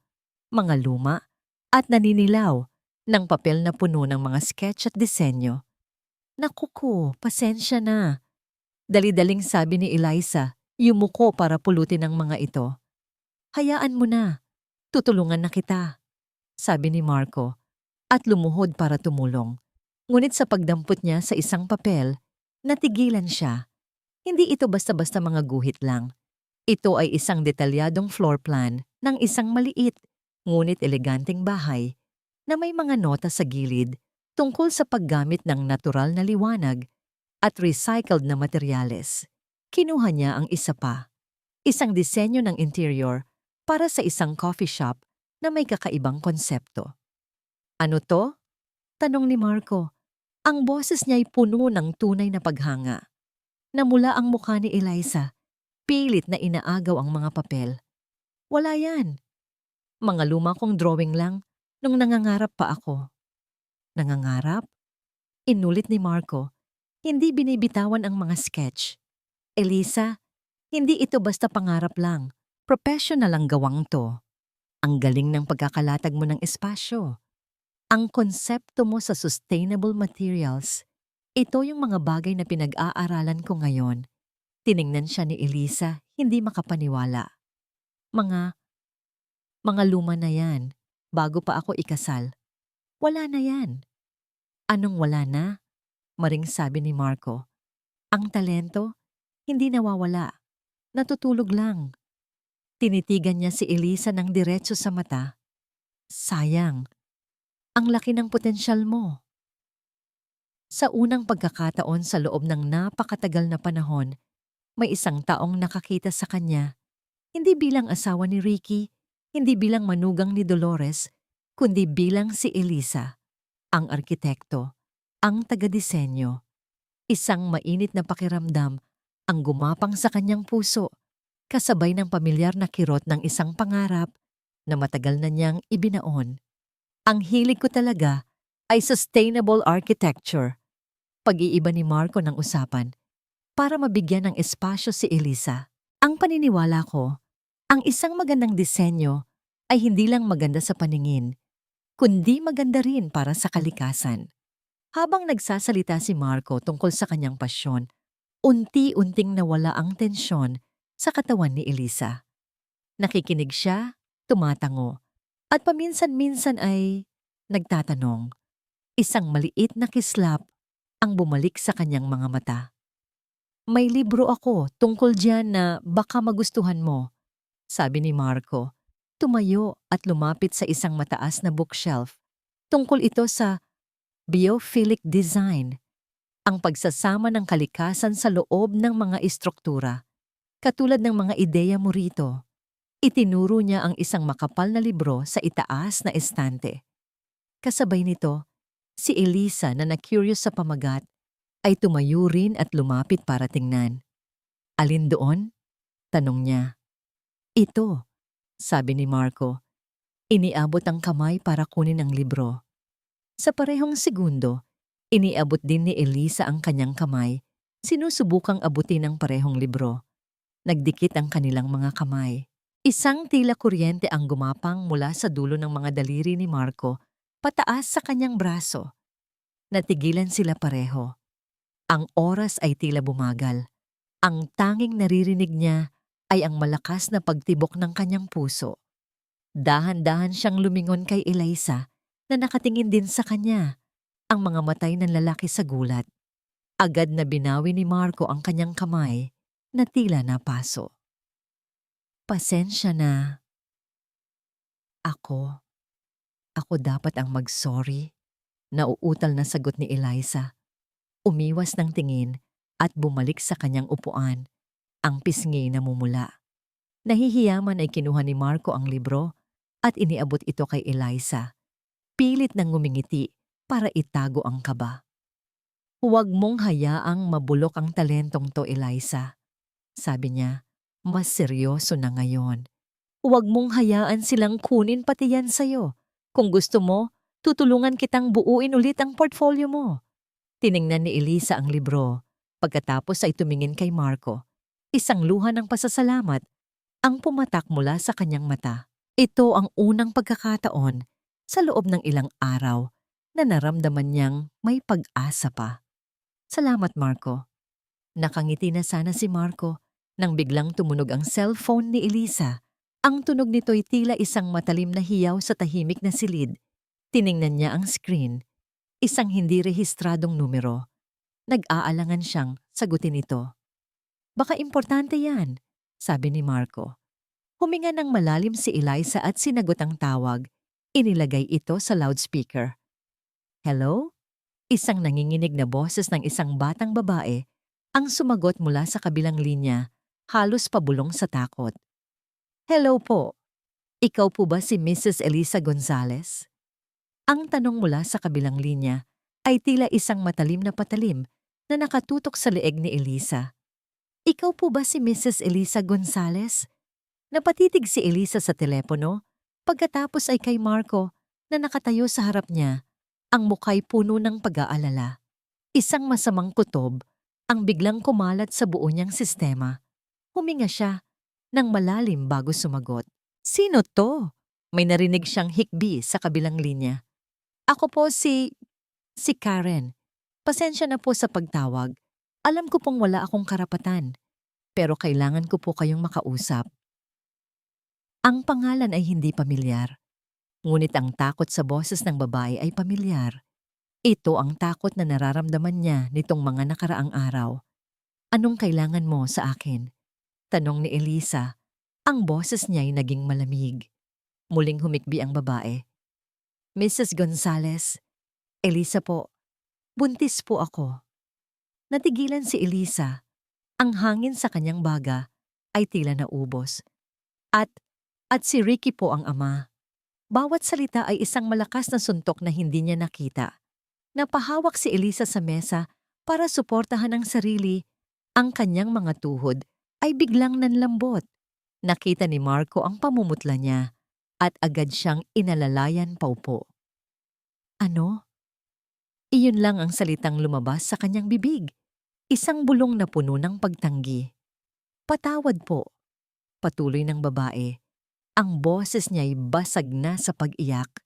Mga luma at naninilaw ng papel na puno ng mga sketch at disenyo. Naku ko, pasensya na. Dali-daling sabi ni Eliza, yumuko para pulutin ang mga ito. Hayaan mo na, tutulungan na kita, sabi ni Marco, at lumuhod para tumulong. Ngunit sa pagdampot niya sa isang papel, natigilan siya. Hindi ito basta-basta mga guhit lang. Ito ay isang detalyadong floor plan ng isang maliit, ngunit eleganteng bahay na may mga nota sa gilid tungkol sa paggamit ng natural na liwanag at recycled na materyales. Kinuha niya ang isa pa, isang disenyo ng interior para sa isang coffee shop na may kakaibang konsepto. Ano to? Tanong ni Marco. Ang boses niya ay puno ng tunay na paghanga. Namula ang mukha ni Eliza, pilit na inaagaw ang mga papel. Wala yan. Mga luma kong drawing lang nung nangangarap pa ako. Nangangarap? Inulit ni Marco. Hindi binibitawan ang mga sketch. Eliza, hindi ito basta pangarap lang. Professional ang gawang to. Ang galing ng pagkakalatag mo ng espasyo. Ang konsepto mo sa sustainable materials. Ito yung mga bagay na pinag-aaralan ko ngayon. Tiningnan siya ni Eliza, hindi makapaniwala. Mga luma na yan, bago pa ako ikasal. Wala na yan. Anong wala na? Maring sabi ni Marco. Ang talento, hindi nawawala. Natutulog lang. Tinitigan niya si Eliza ng diretso sa mata. Sayang. Ang laki ng potensyal mo. Sa unang pagkakataon sa loob ng napakatagal na panahon, may isang taong nakakita sa kanya, hindi bilang asawa ni Ricky, hindi bilang manugang ni Dolores, kundi bilang si Eliza, ang arkitekto, ang taga-disenyo. Isang mainit na pakiramdam ang gumapang sa kanyang puso, kasabay ng pamilyar na kirot ng isang pangarap na matagal na niyang ibinaon. Ang hilig ko talaga ay sustainable architecture. Pag-iiba ni Marco ng usapan para mabigyan ng espasyo si Eliza. Ang paniniwala ko, ang isang magandang disenyo ay hindi lang maganda sa paningin, kundi maganda rin para sa kalikasan. Habang nagsasalita si Marco tungkol sa kanyang pasyon, unti-unting nawala ang tensyon sa katawan ni Eliza. Nakikinig siya, tumatango, at paminsan-minsan ay nagtatanong, Isang maliit na kislap ang bumalik sa kanyang mga mata. May libro ako tungkol diyan na baka magustuhan mo, sabi ni Marco. Tumayo at lumapit sa isang mataas na bookshelf. Tungkol ito sa biophilic design, ang pagsasama ng kalikasan sa loob ng mga istruktura. Katulad ng mga ideya mo rito, itinuro niya ang isang makapal na libro sa itaas na estante. Kasabay nito, si Elisa na na-curious sa pamagat ay tumayo rin at lumapit para tingnan. Alin doon? Tanong niya. Ito, sabi ni Marco. Iniabot ang kamay para kunin ang libro. Sa parehong segundo, iniabot din ni Elisa ang kanyang kamay, sinusubukang abutin ang parehong libro. Nagdikit ang kanilang mga kamay. Isang tila kuryente ang gumapang mula sa dulo ng mga daliri ni Marco pataas sa kanyang braso. Natigilan sila pareho. Ang oras ay tila bumagal. Ang tanging naririnig niya ay ang malakas na pagtibok ng kanyang puso. Dahan-dahan siyang lumingon kay Elisa na nakatingin din sa kanya, ang mga matay ng lalaki sa gulat. Agad na binawi ni Marco ang kanyang kamay na tila napaso. Pasensya na. Ako dapat ang mag-sorry. Nauutal na sagot ni Elisa. Umiwas ng tingin at bumalik sa kanyang upuan, ang pisngi na mumula. Nahihiyaman ay kinuha ni Marco ang libro at iniabot ito kay Elisa. Pilit nang ngumingiti para itago ang kaba. Huwag mong hayaang mabulok ang talentong to, Elisa. Sabi niya, mas seryoso na ngayon. Huwag mong hayaan silang kunin pati yan sa'yo. Kung gusto mo, tutulungan kitang buuin ulit ang portfolio mo. Tiningnan ni Elisa ang libro. Pagkatapos ay tumingin kay Marco. Isang luha ng pasasalamat ang pumatak mula sa kanyang mata. Ito ang unang pagkakataon sa loob ng ilang araw na naramdaman niyang may pag-asa pa. Salamat, Marco. Nakangiti na sana si Marco nang biglang tumunog ang cellphone ni Elisa. Ang tunog nito'y tila isang matalim na hiyaw sa tahimik na silid. Tiningnan niya ang screen. Isang hindi rehistradong numero. Nag-aalangan siyang sagutin ito. Baka importante yan, sabi ni Marco. Huminga ng malalim si Elisa at sinagot ang tawag. Inilagay ito sa loudspeaker. Hello? Isang nanginginig na boses ng isang batang babae ang sumagot mula sa kabilang linya, halos pabulong sa takot. Hello po. Ikaw po ba si Mrs. Elisa Gonzalez? Ang tanong mula sa kabilang linya ay tila isang matalim na patalim na nakatutok sa leeg ni Elisa. Ikaw po ba si Mrs. Elisa Gonzalez? Napatitig si Elisa sa telepono, pagkatapos ay kay Marco na nakatayo sa harap niya, ang mukha'y puno ng pag-aalala. Isang masamang kutob ang biglang kumalat sa buo niyang sistema. Huminga siya nang malalim bago sumagot. Sino to? May narinig siyang hikbi sa kabilang linya. Ako po si Karen. Pasensya na po sa pagtawag. Alam ko pong wala akong karapatan, pero kailangan ko po kayong makausap. Ang pangalan ay hindi pamilyar, ngunit ang takot sa boses ng babae ay pamilyar. Ito ang takot na nararamdaman niya nitong mga nakaraang araw. Anong kailangan mo sa akin? Tanong ni Elisa. Ang boses niya ay naging malamig. Muling humikbi ang babae. Mrs. Gonzalez, Elisa po, buntis po ako. Natigilan si Elisa. Ang hangin sa kanyang baga ay tila naubos. At si Ricky po ang ama. Bawat salita ay isang malakas na suntok na hindi niya nakita. Napahawak si Elisa sa mesa para suportahan ang sarili. Ang kanyang mga tuhod ay biglang nanlambot. Nakita ni Marco ang pamumutla niya at agad siyang inalalayan paupo. Ano? Iyon lang ang salitang lumabas sa kanyang bibig. Isang bulong na puno ng pagtanggi. Patawad po. Patuloy ng babae. Ang boses niya ay basag na sa pag-iyak.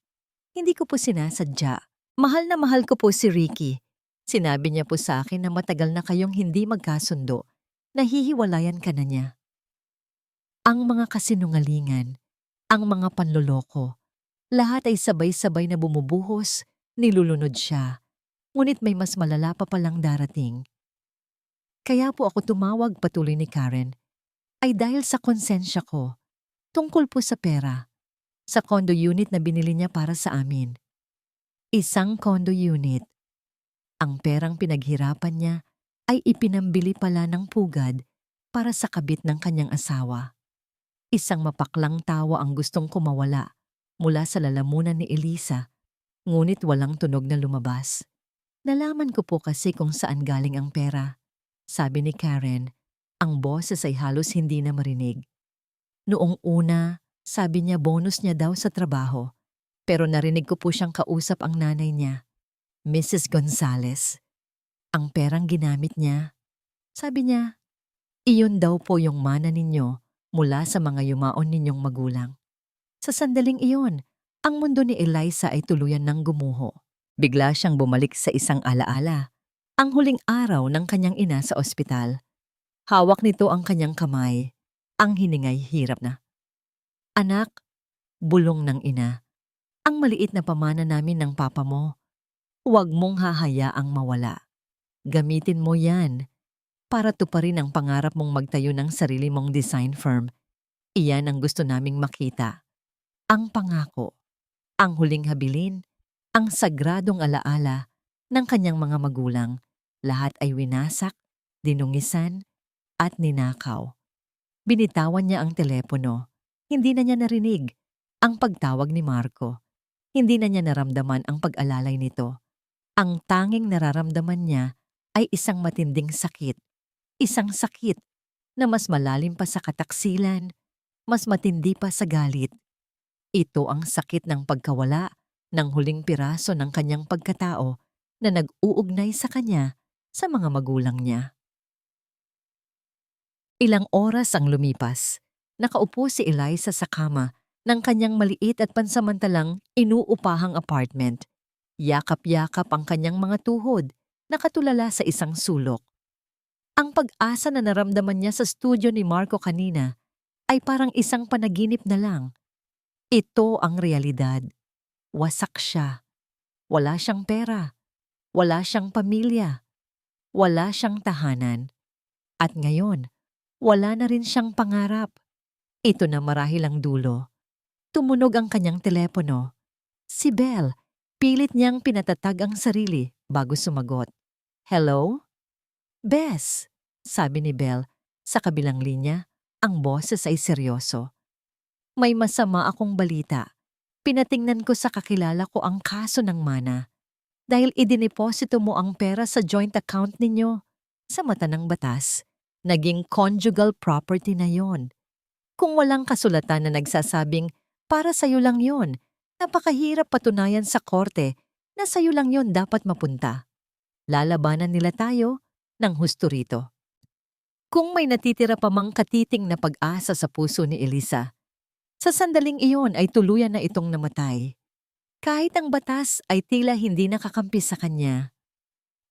Hindi ko po sinasadya. Mahal na mahal ko po si Ricky. Sinabi niya po sa akin na matagal na kayong hindi magkasundo. Nahihiwalayan ka na niya. Ang mga kasinungalingan, ang mga panloloko, lahat ay sabay-sabay na bumubuhos Nilulunod siya, ngunit may mas malala pa palang darating. Kaya po ako tumawag, patuloy ni Karen, ay dahil sa konsensya ko, tungkol po sa pera, sa condo unit na binili niya para sa amin. Isang condo unit. Ang perang pinaghirapan niya ay ipinambili pala ng pugad para sa kabit ng kanyang asawa. Isang mapaklang tawa ang gustong kumawala mula sa lalamunan ni Elisa, ngunit walang tunog na lumabas. Nalaman ko po kasi kung saan galing ang pera. Sabi ni Karen, ang boses ay halos hindi na marinig. Noong una, sabi niya bonus niya daw sa trabaho, pero narinig ko po siyang kausap ang nanay niya, Mrs. Gonzales. Ang perang ginamit niya, sabi niya, iyon daw po yung mana ninyo mula sa mga yumaon ninyong magulang. Sa sandaling iyon, ang mundo ni Eliza ay tuluyan ng gumuho. Bigla siyang bumalik sa isang alaala, ang huling araw ng kanyang ina sa ospital. Hawak nito ang kanyang kamay, ang hiningay hirap na. Anak, bulong ng ina, ang maliit na pamana namin ng papa mo, huwag mong hahayaang mawala. Gamitin mo yan para tuparin ang pangarap mong magtayo ng sarili mong design firm. Iyan ang gusto naming makita. Ang pangako, ang huling habilin, ang sagradong alaala ng kanyang mga magulang. Lahat ay winasak, dinungisan, at ninakaw. Binitawan niya ang telepono. Hindi na niya narinig ang pagtawag ni Marco. Hindi na niya naramdaman ang pag-alalay nito. Ang tanging nararamdaman niya ay isang matinding sakit. Isang sakit na mas malalim pa sa kataksilan, mas matindi pa sa galit. Ito ang sakit ng pagkawala ng huling piraso ng kanyang pagkatao na nag-uugnay sa kanya sa mga magulang niya. Ilang oras ang lumipas. Nakaupo si Eliza sa kama ng kanyang maliit at pansamantalang inuupahang apartment. Yakap-yakap ang kanyang mga tuhod, nakatulala sa isang sulok. Ang pag-asa na naramdaman niya sa studio ni Marco kanina ay parang isang panaginip na lang. Ito ang realidad. Wasak siya. Wala siyang pera. Wala siyang pamilya. Wala siyang tahanan. At ngayon, wala na rin siyang pangarap. Ito na marahil ang dulo. Tumunog ang kanyang telepono. Si Belle, pilit niyang pinatatag ang sarili bago sumagot. Hello? Bes, sabi ni Belle, sa kabilang linya, ang boses ay seryoso. May masama akong balita. Pinatingnan ko sa kakilala ko ang kaso ng mana. Dahil idiniposito mo ang pera sa joint account ninyo. Sa mata ng batas, naging conjugal property na yon. Kung walang kasulatan na nagsasabing para sa'yo lang yon, napakahirap patunayan sa korte na sa'yo lang yon dapat mapunta. Lalabanan nila tayo ng husto rito. Kung may natitira pa mang katiting na pag-asa sa puso ni Elisa, sa sandaling iyon ay tuluyan na itong namatay. Kahit ang batas ay tila hindi nakakampi sa kanya.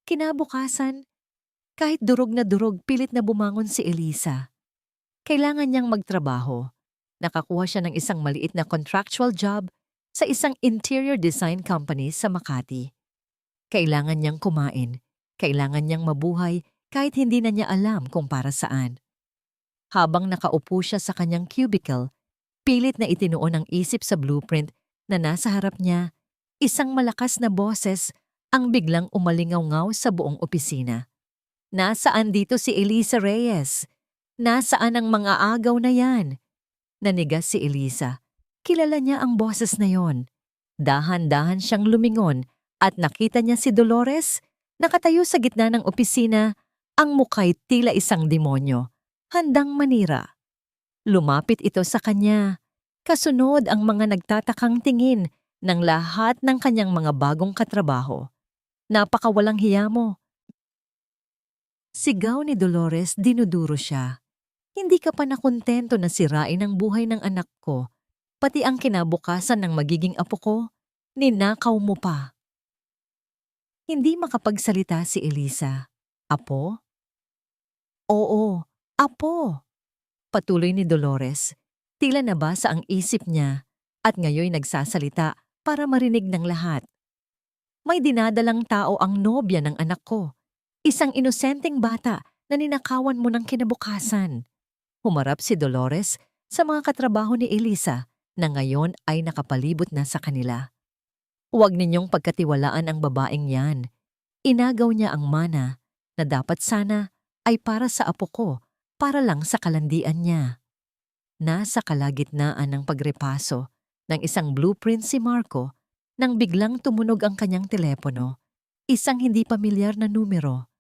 Kinabukasan, kahit durog na durog, pilit na bumangon si Elisa. Kailangan niyang magtrabaho. Nakakuha siya ng isang maliit na contractual job sa isang interior design company sa Makati. Kailangan niyang kumain. Kailangan niyang mabuhay kahit hindi na niya alam kung para saan. Habang nakaupo siya sa kanyang cubicle, pilit na itinuon ang isip sa blueprint na nasa harap niya, isang malakas na boses ang biglang umalingaw-ngaw sa buong opisina. Nasaan dito si Elisa Reyes? Nasaan ang mga agaw na yan? Nanigas si Elisa. Kilala niya ang boses na yon. Dahan-dahan siyang lumingon at nakita niya si Dolores, nakatayo sa gitna ng opisina, ang mukha'y tila isang demonyo, handang manira. Lumapit ito sa kanya. Kasunod ang mga nagtatakang tingin ng lahat ng kanyang mga bagong katrabaho. Napakawalang hiya mo. Sigaw ni Dolores, dinuduro siya. Hindi ka pa nakontento na sirain ang buhay ng anak ko, pati ang kinabukasan ng magiging apo ko, ninakaw mo pa. Hindi makapagsalita si Elisa. Apo? Oo, apo. Patuloy ni Dolores. Tila nabasa ang isip niya at ngayoy nagsasalita para marinig ng lahat. May dinadalang tao ang nobya ng anak ko. Isang inosenteng bata na ninakawan mo ng kinabukasan. Humarap si Dolores sa mga katrabaho ni Elisa na ngayon ay nakapalibot na sa kanila. Huwag ninyong pagkatiwalaan ang babaeng yan. Inagaw niya ang mana na dapat sana ay para sa apo ko, para lang sa kalandian niya. Nasa kalagitnaan ng pagrepaso ng isang blueprint si Marco nang biglang tumunog ang kanyang telepono. Isang hindi pamilyar na numero.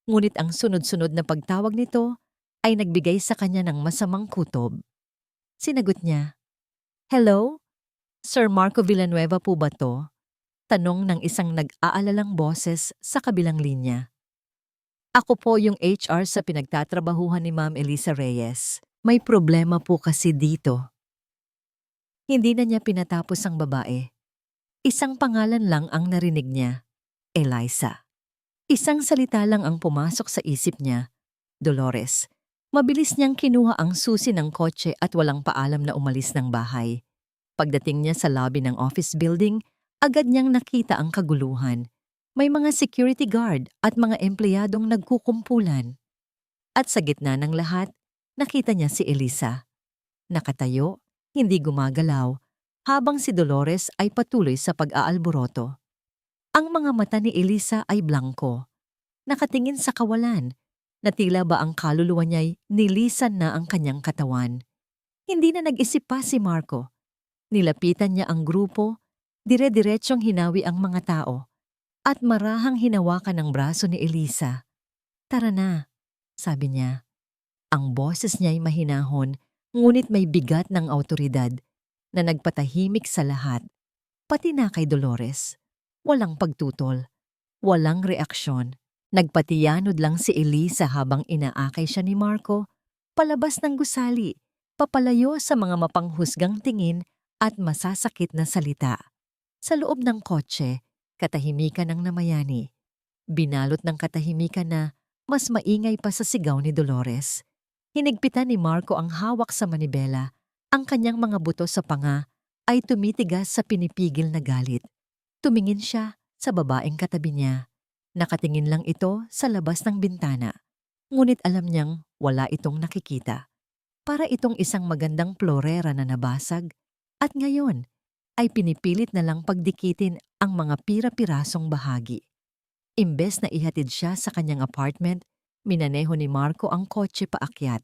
Ngunit ang sunod-sunod na pagtawag nito ay nagbigay sa kanya ng masamang kutob. Sinagot niya, "Hello? Sir Marco Villanueva po ba to?" Tanong ng isang nag-aalalang boses sa kabilang linya. "Ako po yung HR sa pinagtatrabahuhan ni Ma'am Elisa Reyes. May problema po kasi dito." Hindi na niya pinatapos ang babae. Isang pangalan lang ang narinig niya, Eliza. Isang salita lang ang pumasok sa isip niya, Dolores. Mabilis niyang kinuha ang susi ng kotse at walang paalam na umalis ng bahay. Pagdating niya sa lobby ng office building, agad niyang nakita ang kaguluhan. May mga security guard at mga empleyadong nagkukumpulan. At sa gitna ng lahat, nakita niya si Elisa. Nakatayo, hindi gumagalaw, habang si Dolores ay patuloy sa pag-aalboroto. Ang mga mata ni Elisa ay blanko. Nakatingin sa kawalan, na tila ba ang kaluluwa niya'y nilisan na ang kanyang katawan. Hindi na nag-isip pa si Marco. Nilapitan niya ang grupo, dire-diretsyong hinawi ang mga tao, at marahang hinawakan ng braso ni Elisa. "Tara na," sabi niya. Ang boses niya'y mahinahon, ngunit may bigat ng awtoridad na nagpatahimik sa lahat, pati na kay Dolores. Walang pagtutol, walang reaksyon. Nagpatiyanod lang si Elisa habang inaakay siya ni Marco, palabas ng gusali, papalayo sa mga mapanghusgang tingin at masasakit na salita. Sa loob ng kotse, katahimikan ng namayani. Binalot ng katahimikan na mas maingay pa sa sigaw ni Dolores. Hinigpitan ni Marco ang hawak sa manibela. Ang kanyang mga buto sa panga ay tumitigas sa pinipigil na galit. Tumingin siya sa babaeng katabi niya. Nakatingin lang ito sa labas ng bintana. Ngunit alam niyang wala itong nakikita. Para itong isang magandang florera na nabasag at ngayon ay pinipilit na lang pagdikitin ang mga pira-pirasong bahagi. Imbes na ihatid siya sa kanyang apartment, minaneho ni Marco ang kotse paakyat.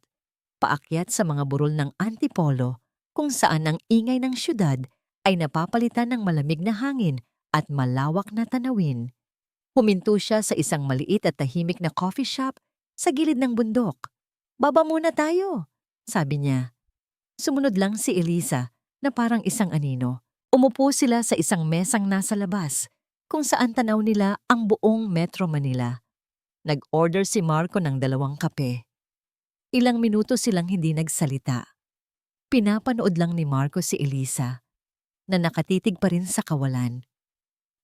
Paakyat sa mga burol ng Antipolo kung saan ang ingay ng syudad ay napapalitan ng malamig na hangin at malawak na tanawin. Huminto siya sa isang maliit at tahimik na coffee shop sa gilid ng bundok. "Baba muna tayo," sabi niya. Sumunod lang si Elisa na parang isang anino. Umupo sila sa isang mesang nasa labas kung saan tanaw nila ang buong Metro Manila. Nag-order si Marco ng 2 kape. Ilang minuto silang hindi nagsalita. Pinapanood lang ni Marco si Elisa na nakatitig pa rin sa kawalan.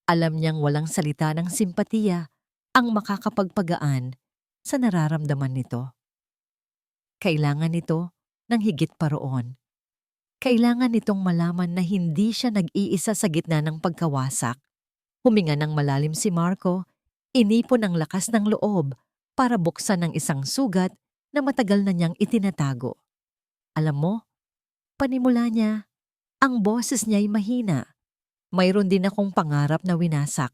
Alam niyang walang salita ng simpatiya ang makakapagpagaan sa nararamdaman nito. Kailangan nito ng higit pa roon. Kailangan nitong malaman na hindi siya nag-iisa sa gitna ng pagkawasak. Huminga ng malalim si Marco, inipon ang lakas ng loob para buksan ang isang sugat na matagal na niyang itinatago. Alam mo, panimula niya, ang boses niya'y mahina. Mayroon din akong pangarap na winasak.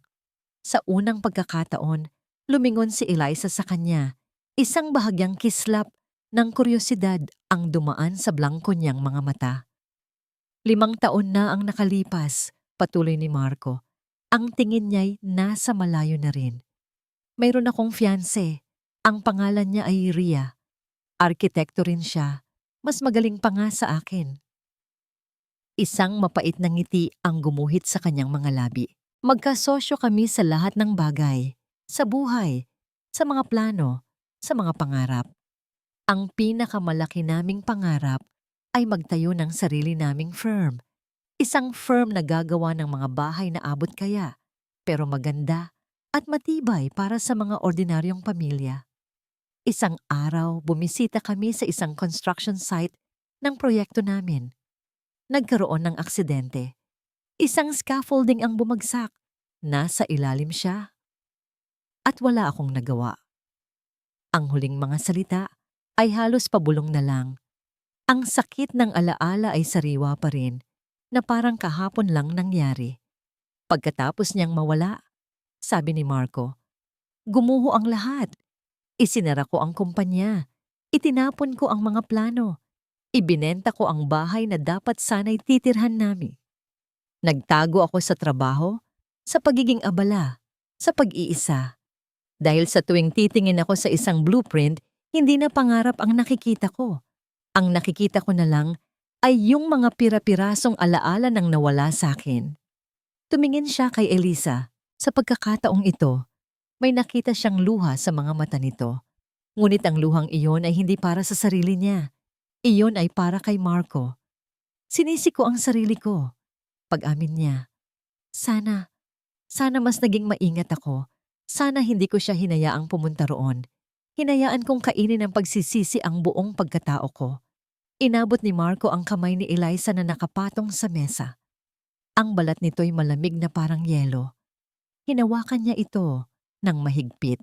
Sa unang pagkakataon, lumingon si Eliza sa kanya. Isang bahagyang kislap ng kuryosidad ang dumaan sa blangko niyang mga mata. 5 taon na ang nakalipas, patuloy ni Marco. Ang tingin niya'y nasa malayo na rin. Mayroon akong fiancé. Ang pangalan niya ay Ria. Arkitekto rin siya. Mas magaling pa nga sa akin. Isang mapait na ngiti ang gumuhit sa kanyang mga labi. Magkasosyo kami sa lahat ng bagay. Sa buhay, sa mga plano, sa mga pangarap. Ang pinakamalaki naming pangarap ay magtayo ng sarili naming firm. Isang firm na gagawa ng mga bahay na abot kaya, pero maganda at matibay para sa mga ordinaryong pamilya. Isang araw, bumisita kami sa isang construction site ng proyekto namin. Nagkaroon ng aksidente. Isang scaffolding ang bumagsak. Nasa ilalim siya at wala akong nagawa. Ang huling mga salita ay halos pabulong na lang. Ang sakit ng alaala ay sariwa pa rin na parang kahapon lang nangyari. Pagkatapos niyang mawala, sabi ni Marco, gumuho ang lahat. Isinara ko ang kumpanya. Itinapon ko ang mga plano. Ibinenta ko ang bahay na dapat sana'y titirhan namin. Nagtago ako sa trabaho, sa pagiging abala, sa pag-iisa. Dahil sa tuwing titingin ako sa isang blueprint, hindi na pangarap ang nakikita ko. Ang nakikita ko na lang ay yung mga pira-pirasong alaala ng nawala sa akin. Tumingin siya kay Elisa. Sa pagkakataong ito, may nakita siyang luha sa mga mata nito. Ngunit ang luhang iyon ay hindi para sa sarili niya. Iyon ay para kay Marco. Sinisi ko ang sarili ko. Pag-amin niya, sana mas naging maingat ako. Sana hindi ko siya hinayaang pumunta roon. Hinayaan kong kainin ng pagsisisi ang buong pagkatao ko. Inabot ni Marco ang kamay ni Eliza na nakapatong sa mesa. Ang balat nito'y malamig na parang yelo. Hinawakan niya ito ng mahigpit.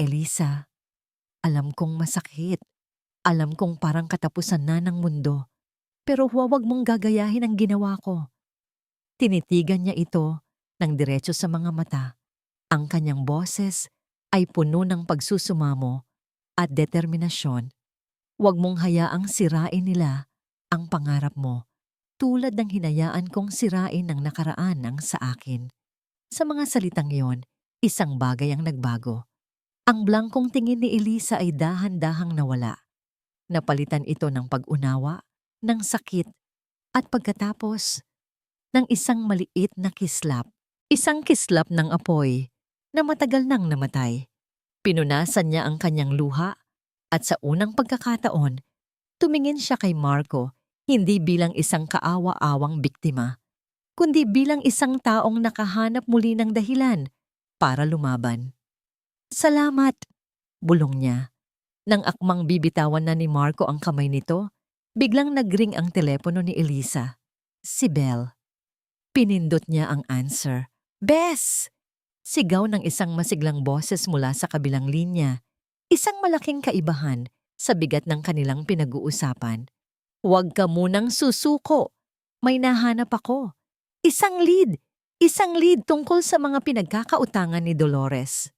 Elisa, alam kong masakit. Alam kong parang katapusan na ng mundo. Pero huwag mong gagayahin ang ginawa ko. Tinitigan niya ito ng diretso sa mga mata. Ang kanyang boses ay puno ng pagsusumamo at determinasyon. Huwag mong hayaang sirain nila ang pangarap mo tulad ng hinayaan kong sirain ng nakaraan ng sa akin. Sa mga salitang iyon, isang bagay ang nagbago. Ang blangkong tingin ni Elisa ay dahan-dahang nawala. Napalitan ito ng pag-unawa, ng sakit, at pagkatapos ng isang maliit na kislap. Isang kislap ng apoy na matagal nang namatay. Pinunasan niya ang kanyang luha at sa unang pagkakataon, tumingin siya kay Marco hindi bilang isang kaawa-awang biktima, kundi bilang isang taong nakahanap muli ng dahilan para lumaban. Salamat, bulong niya. Nang akmang bibitawan na ni Marco ang kamay nito, biglang nagring ang telepono ni Elisa. Si Belle. Pinindot niya ang answer. Bes! Sigaw ng isang masiglang boses mula sa kabilang linya. Isang malaking kaibahan sa bigat ng kanilang pinag-uusapan. Huwag ka munang susuko. May nahanap ako. Isang lead. Isang lead tungkol sa mga pinagkakautangan ni Dolores.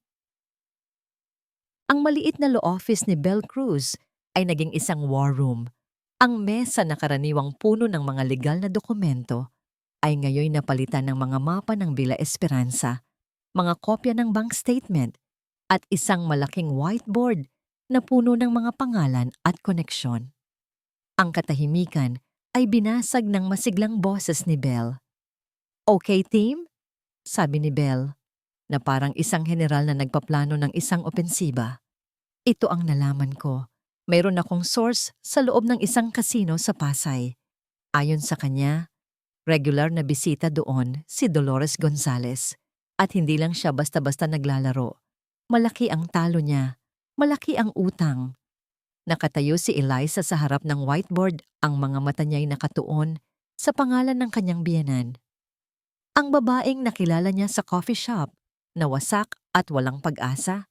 Ang maliit na law office ni Belle Cruz ay naging isang war room. Ang mesa na karaniwang puno ng mga legal na dokumento ay ngayon napalitan ng mga mapa ng Villa Esperanza, mga kopya ng bank statement, at isang malaking whiteboard na puno ng mga pangalan at koneksyon. Ang katahimikan ay binasag ng masiglang boses ni Belle. Okay, team? Sabi ni Belle, na parang isang general na nagpaplano ng isang opensiba. Ito ang nalaman ko. Mayroon akong source sa loob ng isang kasino sa Pasay. Ayon sa kanya, regular na bisita doon si Dolores Gonzales. At hindi lang siya basta-basta naglalaro. Malaki ang talo niya. Malaki ang utang. Nakatayo si Eliza sa harap ng whiteboard, ang mga mata niya'y nakatuon sa pangalan ng kanyang biyenan. Ang babaeng nakilala niya sa coffee shop, na wasak at walang pag-asa,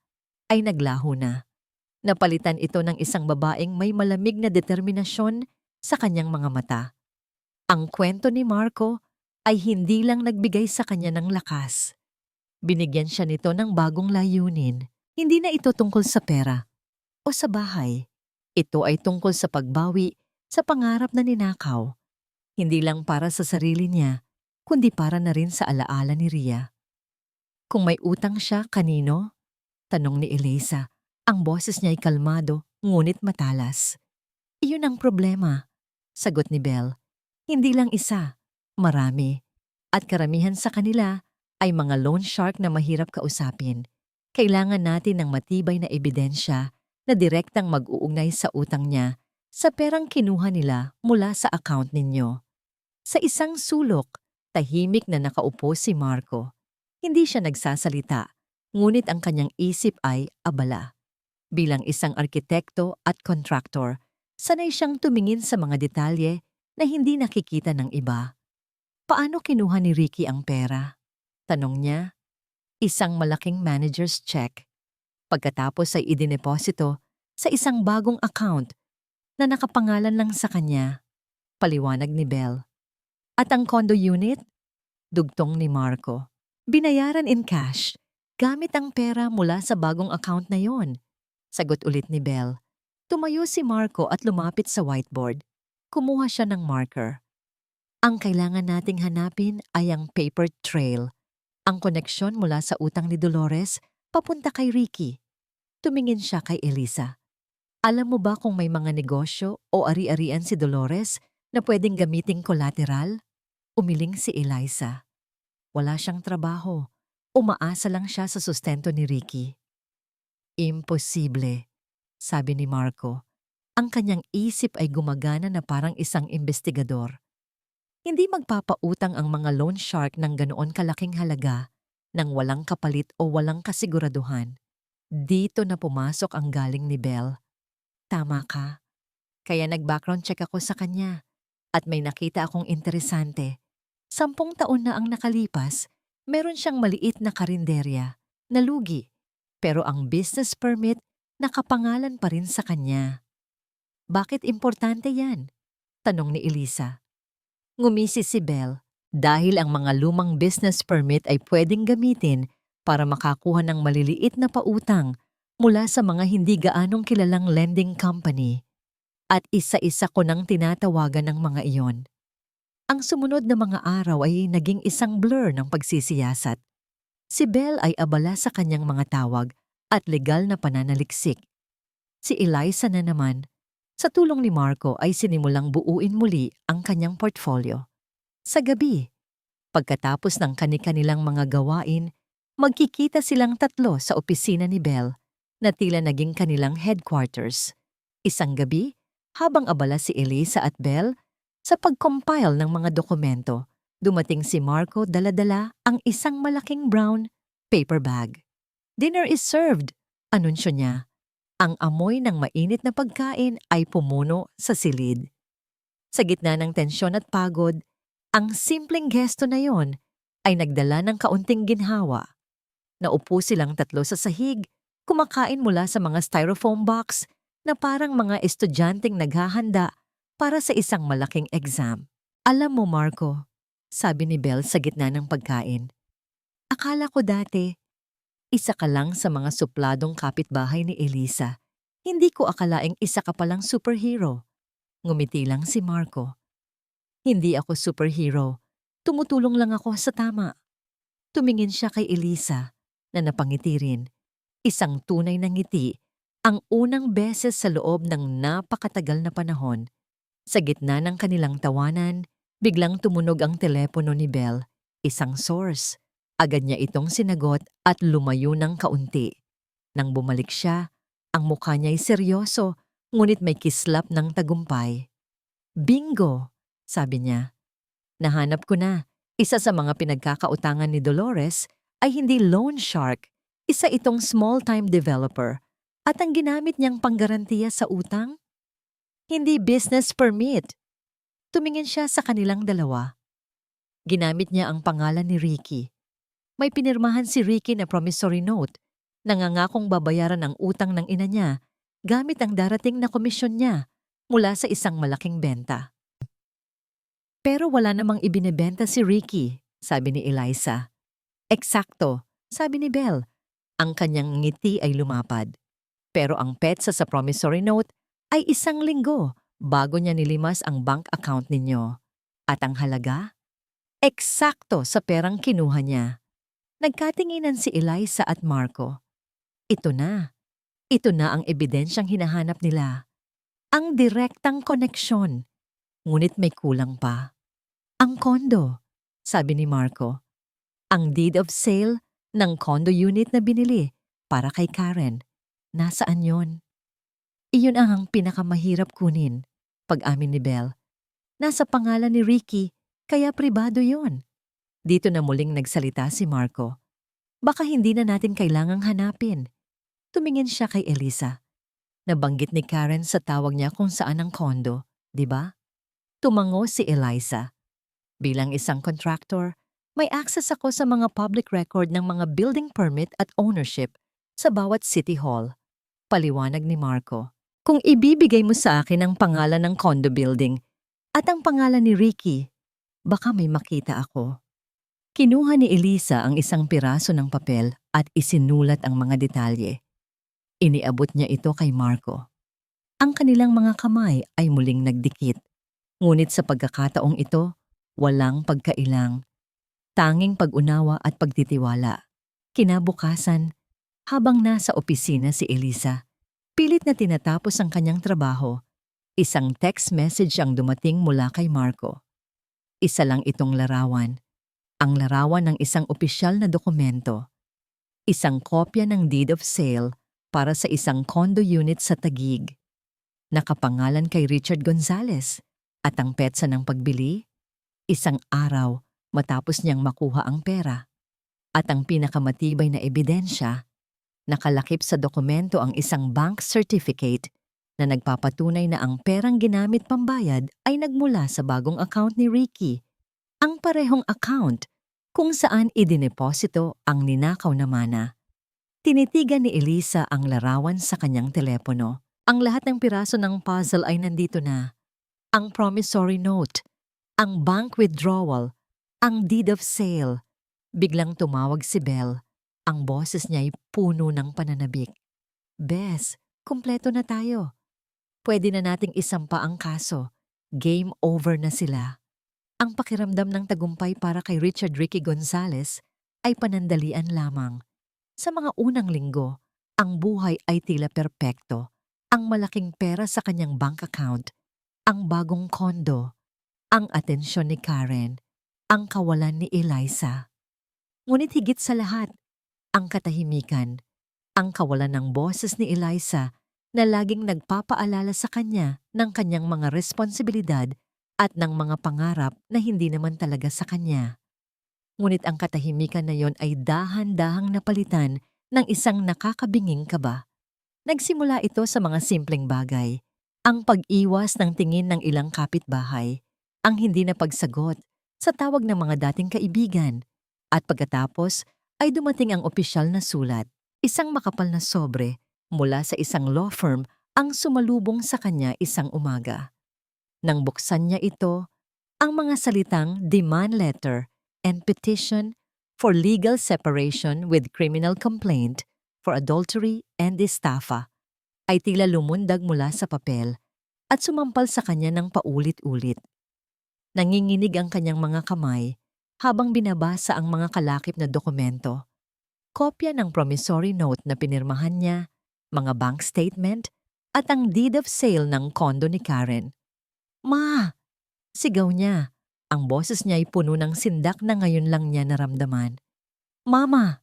ay naglaho na. Napalitan ito ng isang babaeng may malamig na determinasyon sa kanyang mga mata. Ang kwento ni Marco ay hindi lang nagbigay sa kanya ng lakas. Binigyan siya nito ng bagong layunin. Hindi na ito tungkol sa pera o sa bahay. Ito ay tungkol sa pagbawi sa pangarap na ninakaw. Hindi lang para sa sarili niya, kundi para na rin sa alaala ni Ria. Kung may utang siya, kanino? Tanong ni Elisa. Ang boses niya ay kalmado, ngunit matalas. Iyon ang problema, sagot ni Belle. Hindi lang isa, marami. At karamihan sa kanila ay mga loan shark na mahirap kausapin. Kailangan natin ng matibay na ebidensya na direktang mag-uugnay sa utang niya sa perang kinuha nila mula sa account ninyo. Sa isang sulok, tahimik na nakaupo si Marco. Hindi siya nagsasalita, ngunit ang kanyang isip ay abala. Bilang isang arkitekto at kontraktor, sanay siyang tumingin sa mga detalye na hindi nakikita ng iba. Paano kinuha ni Ricky ang pera? Tanong niya. Isang malaking manager's check. Pagkatapos ay idineposito sa isang bagong account na nakapangalan lang sa kanya. Paliwanag ni Belle. At ang condo unit? Dugtong ni Marco. Binayaran in cash, gamit ang pera mula sa bagong account na yon. Sagot ulit ni Belle. Tumayo si Marco at lumapit sa whiteboard. Kumuha siya ng marker. Ang kailangan nating hanapin ay ang paper trail. Ang koneksyon mula sa utang ni Dolores papunta kay Ricky. Tumingin siya kay Elisa. Alam mo ba kung may mga negosyo o ari-arian si Dolores na pwedeng gamiting collateral? Umiling si Eliza. Wala siyang trabaho. Umaasa lang siya sa sustento ni Ricky. Imposible, sabi ni Marco. Ang kanyang isip ay gumagana na parang isang investigador. Hindi magpapautang ang mga loan shark ng ganoon kalaking halaga nang walang kapalit o walang kasiguraduhan. Dito na pumasok ang galing ni Belle. Tama ka. Kaya nag-background check ako sa kanya at may nakita akong interesante. 10 taon na ang nakalipas, meron siyang maliit na karinderya, nalugi, pero ang business permit nakapangalan pa rin sa kanya. Bakit importante yan? Tanong ni Elisa. Ngumisi si Belle dahil ang mga lumang business permit ay pwedeng gamitin para makakuha ng maliliit na pautang mula sa mga hindi gaanong kilalang lending company. At isa-isa ko nang tinatawagan ng mga iyon. Ang sumunod na mga araw ay naging isang blur ng pagsisiyasat. Si Belle ay abala sa kanyang mga tawag at legal na pananaliksik. Si Eliza na naman, sa tulong ni Marco ay sinimulang buuin muli ang kanyang portfolio. Sa gabi, pagkatapos ng kani-kanilang mga gawain, magkikita silang tatlo sa opisina ni Belle na tila naging kanilang headquarters. Isang gabi, habang abala si Eliza at Belle sa pag-compile ng mga dokumento, dumating si Marco dala-dala ang isang malaking brown paper bag. Dinner is served, anunsyo niya. Ang amoy ng mainit na pagkain ay pumuno sa silid. Sa gitna ng tensyon at pagod, ang simpleng gesto na yon ay nagdala ng kaunting ginhawa. Naupo silang tatlo sa sahig, kumakain mula sa mga styrofoam box na parang mga estudyanteng naghahanda para sa isang malaking exam. Alam mo, Marco, sabi ni Belle sa gitna ng pagkain, akala ko dati, isa ka lang sa mga supladong kapitbahay ni Elisa. Hindi ko akalaing isa ka palang superhero. Ngumiti lang si Marco. Hindi ako superhero. Tumutulong lang ako sa tama. Tumingin siya kay Elisa na napangiti rin. Isang tunay na ngiti, ang unang beses sa loob ng napakatagal na panahon. Sa gitna ng kanilang tawanan, biglang tumunog ang telepono ni Belle. Isang source. Agad niya itong sinagot at lumayo ng kaunti. Nang bumalik siya, ang mukha niya'y seryoso, ngunit may kislap ng tagumpay. Bingo, sabi niya. Nahanap ko na. Isa sa mga pinagkakautangan ni Dolores ay hindi loan shark. Isa itong small-time developer. At ang ginamit niyang panggarantiya sa utang? Hindi business permit. Tumingin siya sa kanilang dalawa. Ginamit niya ang pangalan ni Ricky. May pinirmahan si Ricky na promissory note. Nangangakong babayaran ang utang ng ina niya gamit ang darating na komisyon niya mula sa isang malaking benta. Pero wala namang ibinebenta si Ricky, sabi ni Eliza. Eksakto, sabi ni Belle. Ang kanyang ngiti ay lumapad. Pero ang petsa sa promissory note ay 1 linggo bago niya nilimas ang bank account ninyo. At ang halaga? Eksakto sa perang kinuha niya. Nagkatinginan si Eliza at Marco. Ito na. Ito na ang ebidensyang hinahanap nila. Ang direktang koneksyon. Ngunit may kulang pa. Ang kondo, sabi ni Marco. Ang deed of sale ng condo unit na binili para kay Karen. Nasaan yon? Iyon ang pinakamahirap kunin, pag-amin ni Belle. Nasa pangalan ni Ricky, kaya pribado yon. Dito na muling nagsalita si Marco. Baka hindi na natin kailangang hanapin. Tumingin siya kay Elisa. Nabanggit ni Karen sa tawag niya kung saan ang kondo, di ba? Tumango si Eliza. Bilang isang contractor, May access ako sa mga public record ng mga building permit at ownership sa bawat city hall. Paliwanag ni Marco. Kung ibibigay mo sa akin ang pangalan ng condo building at ang pangalan ni Ricky, baka may makita ako. Kinuha ni Elisa ang isang piraso ng papel at isinulat ang mga detalye. Iniabot niya ito kay Marco. Ang kanilang mga kamay ay muling nagdikit. Ngunit sa pagkakataong ito, walang pagkailang. Tanging pag-unawa at pagtitiwala. Kinabukasan, habang nasa opisina si Elisa, pilit na tinatapos ang kanyang trabaho, isang text message ang dumating mula kay Marco. Isa lang itong larawan. Ang larawan ng isang opisyal na dokumento. Isang kopya ng deed of sale para sa isang condo unit sa Taguig. Nakapangalan kay Richard Gonzalez at ang petsa ng pagbili, isang araw matapos niyang makuha ang pera. At ang pinakamatibay na ebidensya, nakalakip sa dokumento ang isang bank certificate na nagpapatunay na ang perang ginamit pambayad ay nagmula sa bagong account ni Ricky, ang parehong account kung saan idineposito ang ninakaw na mana. Tinitigan ni Elisa ang larawan sa kanyang telepono. Ang lahat ng piraso ng puzzle ay nandito na. Ang promissory note, ang bank withdrawal, ang deed of sale. Biglang tumawag si Belle. Ang boses niya ay puno ng pananabik. Bes, kumpleto na tayo. Pwede na nating isampa ang kaso. Game over na sila. Ang pakiramdam ng tagumpay para kay Richard Ricky Gonzalez ay panandalian lamang. Sa mga unang linggo, ang buhay ay tila perpekto. Ang malaking pera sa kanyang bank account, ang bagong kondo, ang atensyon ni Karen, ang kawalan ni Eliza. Ngunit higit sa lahat, ang katahimikan, ang kawalan ng boses ni Eliza na laging nagpapaalala sa kanya ng kanyang mga responsibilidad at ng mga pangarap na hindi naman talaga sa kanya. Ngunit ang katahimikan na yon ay dahan-dahang napalitan ng isang nakakabinging kaba. Nagsimula ito sa mga simpleng bagay, ang pag-iwas ng tingin ng ilang kapitbahay, ang hindi na pagsagot sa tawag ng mga dating kaibigan, at pagkatapos ay dumating ang opisyal na sulat, isang makapal na sobre mula sa isang law firm ang sumalubong sa kanya isang umaga. Nang buksan niya ito, ang mga salitang demand letter and petition for legal separation with criminal complaint for adultery and estafa ay tila lumundag mula sa papel at sumampal sa kanya ng paulit-ulit. Nanginginig ang kanyang mga kamay habang binabasa ang mga kalakip na dokumento. Kopya ng promissory note na pinirmahan niya, mga bank statement, at ang deed of sale ng kondo ni Karen. Ma! Sigaw niya. Ang boses niya ay puno ng sindak na ngayon lang niya naramdaman. Mama!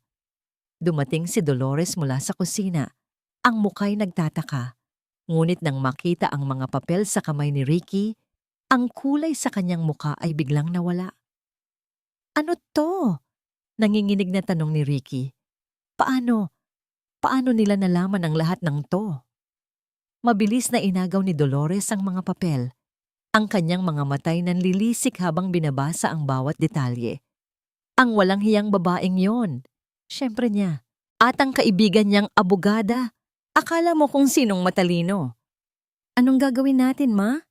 Dumating si Dolores mula sa kusina. Ang muka'y nagtataka. Ngunit nang makita ang mga papel sa kamay ni Ricky, ang kulay sa kanyang muka ay biglang nawala. Ano to? Nanginginig na tanong ni Ricky. Paano? Paano nila nalaman ang lahat ng to? Mabilis na inagaw ni Dolores ang mga papel. Ang kanyang mga matay nanlilisik habang binabasa ang bawat detalye. Ang walang hiyang babaeng yon. Siyempre niya. At ang kaibigan niyang abogada. Akala mo kung sinong matalino. Anong gagawin natin, Ma?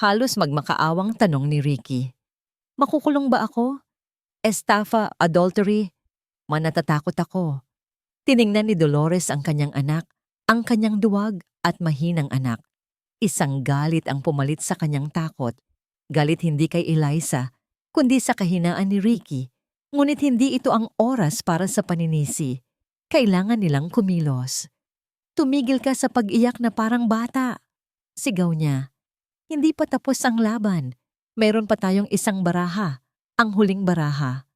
Halos magmakaawang tanong ni Ricky. Makukulong ba ako? Estafa, adultery? Manatatakot ako. Tiningnan ni Dolores ang kanyang anak, ang kanyang duwag at mahinang anak. Isang galit ang pumalit sa kanyang takot. Galit hindi kay Eliza, kundi sa kahinaan ni Ricky. Ngunit hindi ito ang oras para sa paninisi. Kailangan nilang kumilos. Tumigil ka sa pag-iyak na parang bata. Sigaw niya. Hindi pa tapos ang laban. Mayroon pa tayong isang baraha, ang huling baraha.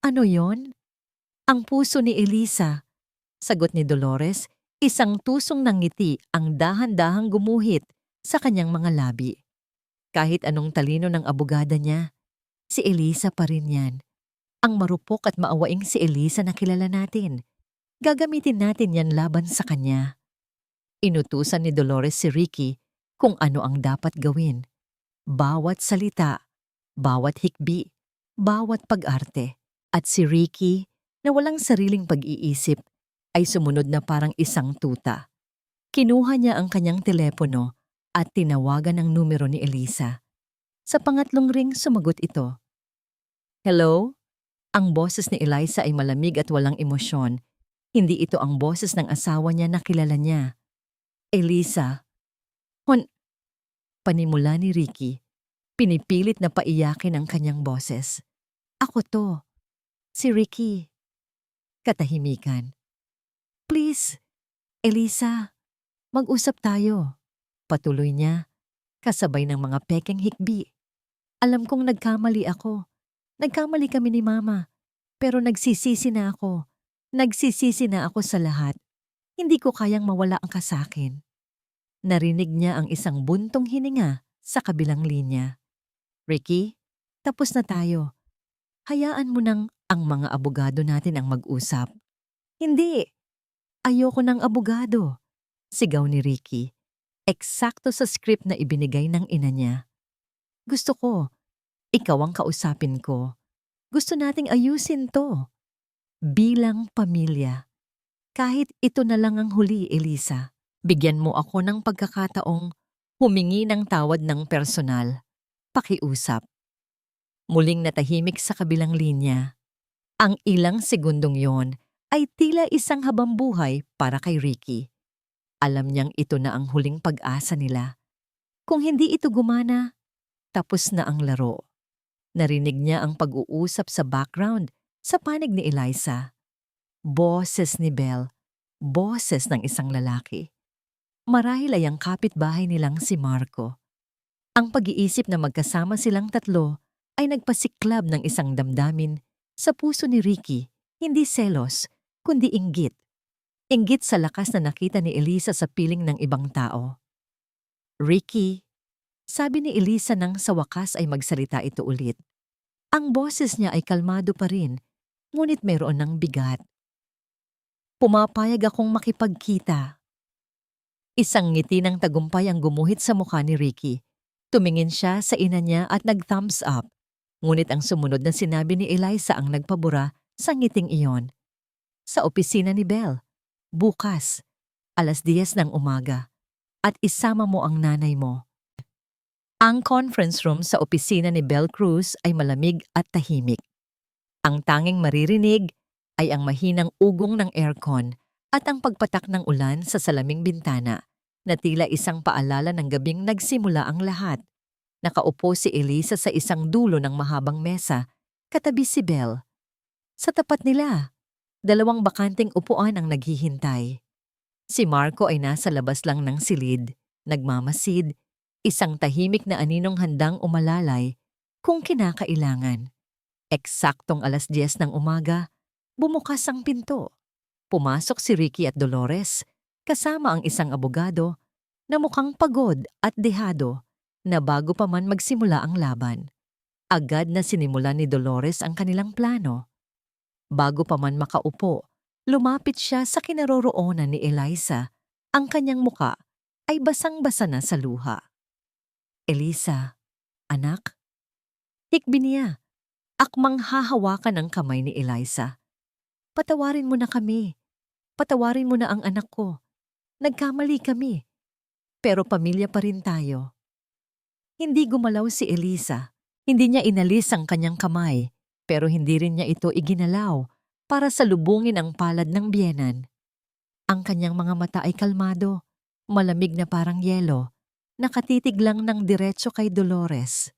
Ano yon? Ang puso ni Eliza. Sagot ni Dolores, isang tusong ng ngiti ang dahan-dahang gumuhit sa kanyang mga labi. Kahit anong talino ng abogada niya, si Eliza pa rin yan. Ang marupok at maawaing si Eliza na kilala natin. Gagamitin natin yan laban sa kanya. Inutusan ni Dolores si Ricky kung ano ang dapat gawin. Bawat salita, bawat hikbi, bawat pag-arte. At si Ricky, na walang sariling pag-iisip, ay sumunod na parang isang tuta. Kinuha niya ang kanyang telepono at tinawagan ang numero ni Elisa. Sa pangatlong ring sumagot ito. Hello? Ang boses ni Eliza ay malamig at walang emosyon. Hindi ito ang boses ng asawa niya na kilala niya. Elisa. Panimula ni Ricky. Pinipilit na paiyakin ang kanyang boses. Ako to. Si Ricky. Katahimikan. Please, Elisa, mag-usap tayo. Patuloy niya, kasabay ng mga pekeng hikbi. Alam kong nagkamali ako. Nagkamali kami ni Mama. Pero nagsisisi na ako. Nagsisisi na ako sa lahat. Hindi ko kayang mawala ang kasakin. Narinig niya ang isang buntong hininga sa kabilang linya. Ricky, tapos na tayo. Hayaan mo nang ang mga abogado natin ang mag-usap. Hindi. Ayoko ng abogado. Sigaw ni Ricky. Eksakto sa script na ibinigay ng ina niya. Gusto ko. Ikaw ang kausapin ko. Gusto nating ayusin to. Bilang pamilya. Kahit ito na lang ang huli, Elisa. Bigyan mo ako ng pagkakataong humingi ng tawad ng personal. Pakiusap. Muling natahimik sa kabilang linya. Ang ilang segundong yon ay tila isang habambuhay para kay Ricky. Alam niyang ito na ang huling pag-asa nila. Kung hindi ito gumana, tapos na ang laro. Narinig niya ang pag-uusap sa background sa panig ni Eliza. Boses ni Belle, boses ng isang lalaki. Marahil ay ang kapitbahay nilang si Marco. Ang pag-iisip na magkasama silang tatlo ay nagpasiklab ng isang damdamin sa puso ni Ricky, hindi selos, kundi inggit. Inggit sa lakas na nakita ni Elisa sa piling ng ibang tao. Ricky, sabi ni Elisa nang sa wakas ay magsalita ito ulit. Ang boses niya ay kalmado pa rin, ngunit mayroon ng bigat. Pumapayag akong makipagkita. Isang ngiti ng tagumpay ang gumuhit sa mukha ni Ricky. Tumingin siya sa ina niya at nag-thumbs up. Ngunit ang sumunod na sinabi ni Eliza ang nagpabura sa ngiting iyon. Sa opisina ni Belle, bukas, 10:00 ng umaga, at isama mo ang nanay mo. Ang conference room sa opisina ni Belle Cruz ay malamig at tahimik. Ang tanging maririnig ay ang mahinang ugong ng aircon at ang pagpatak ng ulan sa salaming bintana na tila isang paalala ng gabing nagsimula ang lahat. Nakaupo si Elisa sa isang dulo ng mahabang mesa, katabi si Belle. Sa tapat nila, 2 bakanting upuan ang naghihintay. Si Marco ay nasa labas lang ng silid, nagmamasid, isang tahimik na aninong handang umalalay kung kinakailangan. Eksaktong 10:00 ng umaga, bumukas ang pinto. Pumasok si Ricky at Dolores, kasama ang isang abogado na mukhang pagod at dehado na bago pa man magsimula ang laban. Agad na sinimula ni Dolores ang kanilang plano. Bago pa man makaupo, lumapit siya sa kinaroroonan ni Eliza. Ang kanyang muka ay basang-basa na sa luha. Elisa, anak? Hikbi niya. Akmang hahawakan ang kamay ni Eliza. Patawarin mo na kami. Patawarin mo na ang anak ko. Nagkamali kami. Pero pamilya pa rin tayo. Hindi gumalaw si Elisa. Hindi niya inalis ang kanyang kamay, pero hindi rin niya ito iginalaw para salubungin ang palad ng biyenan. Ang kanyang mga mata ay kalmado, malamig na parang yelo, nakatitig lang ng diretso kay Dolores.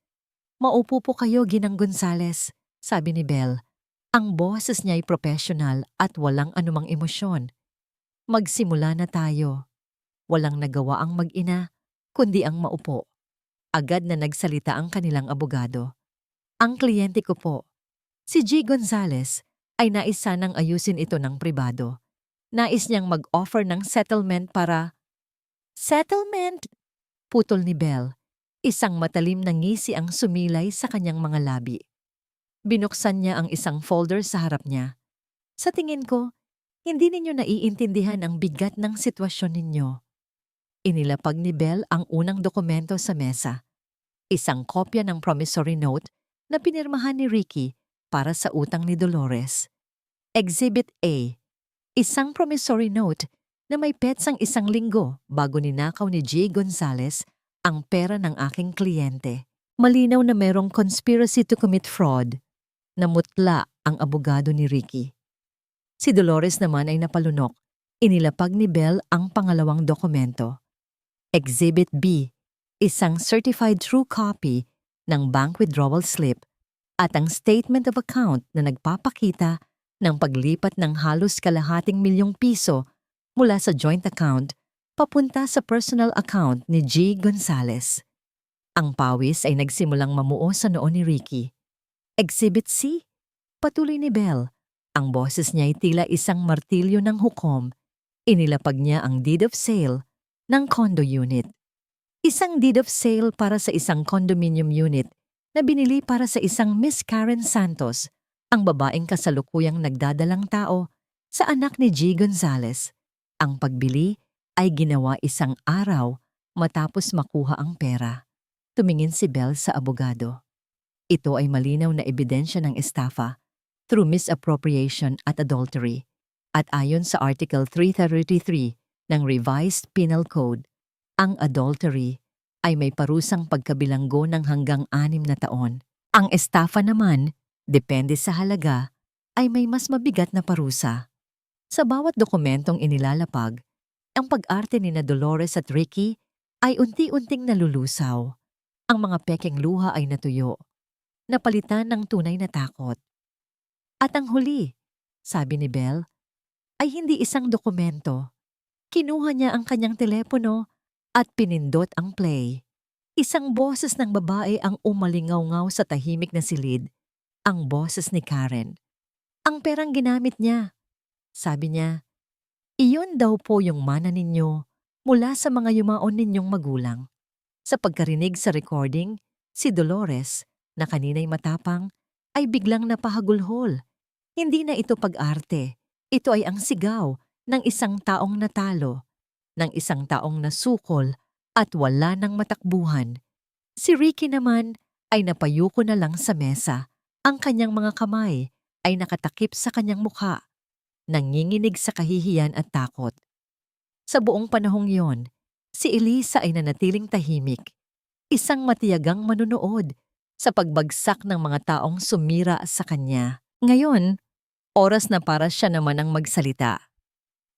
Maupo po kayo, Ginang Gonzales, sabi ni Belle. Ang boses niya ay professional at walang anumang emosyon. Magsimula na tayo. Walang nagawa ang mag-ina, kundi ang maupo. Agad na nagsalita ang kanilang abogado. Ang kliyente ko po, si G. Gonzales, ay nais sanang ayusin ito ng pribado. Nais niyang mag-offer ng settlement para... Settlement? Putol ni Belle. Isang matalim na ngisi ang sumilay sa kanyang mga labi. Binuksan niya ang isang folder sa harap niya. Sa tingin ko, hindi ninyo naiintindihan ang bigat ng sitwasyon ninyo. Inilapag ni Belle ang unang dokumento sa mesa. Isang kopya ng promissory note na pinirmahan ni Ricky para sa utang ni Dolores. Exhibit A, isang promissory note na may petsang 1 linggo bago ninakaw ni G. Gonzales ang pera ng aking kliyente. Malinaw na merong conspiracy to commit fraud. Namutla ang abogado ni Ricky. Si Dolores naman ay napalunok. Inilapag ni Belle ang pangalawang dokumento. Exhibit B, isang certified true copy ng bank withdrawal slip at ang statement of account na nagpapakita ng paglipat ng halos ₱250,000 mula sa joint account papunta sa personal account ni G. Gonzales. Ang pawis ay nagsimulang mamuo sa noo ni Ricky. Exhibit C, patuloy ni Belle. Ang boses niya ay tila isang martilyo ng hukom. Inilapag niya ang deed of sale ng condo unit. Isang deed of sale para sa isang condominium unit na binili para sa isang Miss Karen Santos, ang babaeng kasalukuyang nagdadalang tao sa anak ni G. Gonzales. Ang pagbili ay ginawa 1 araw matapos makuha ang pera. Tumingin si Belle sa abogado. Ito ay malinaw na ebidensya ng estafa through misappropriation at adultery. At ayon sa Article 333 ng Revised Penal Code, ang adultery ay may parusang pagkabilanggo ng hanggang 6 na taon. Ang estafa naman, depende sa halaga, ay may mas mabigat na parusa. Sa bawat dokumentong inilalapag, ang pag-arte ni na Dolores at Ricky ay unti-unting nalulusaw. Ang mga pekeng luha ay natuyo, napalitan ng tunay na takot. At ang huli, sabi ni Belle, ay hindi isang dokumento. Kinuha niya ang kanyang telepono at pinindot ang play. Isang boses ng babae ang umalingaw-ngaw sa tahimik na silid, ang boses ni Karen. Ang perang ginamit niya, sabi niya, iyon daw po yung mana ninyo mula sa mga yumaon ninyong magulang. Sa pagkarinig sa recording, si Dolores, na kanina'y matapang, ay biglang napahagulhol. Hindi na ito pag-arte. Ito ay ang sigaw ng isang taong natalo, ng isang taong nasukol at wala ng matakbuhan. Si Ricky naman ay napayuko na lang sa mesa. Ang kanyang mga kamay ay nakatakip sa kanyang mukha, nanginginig sa kahihiyan at takot. Sa buong panahong yon, si Elisa ay nanatiling tahimik, isang matiyagang manunood sa pagbagsak ng mga taong sumira sa kanya. Ngayon, oras na para siya naman ang magsalita.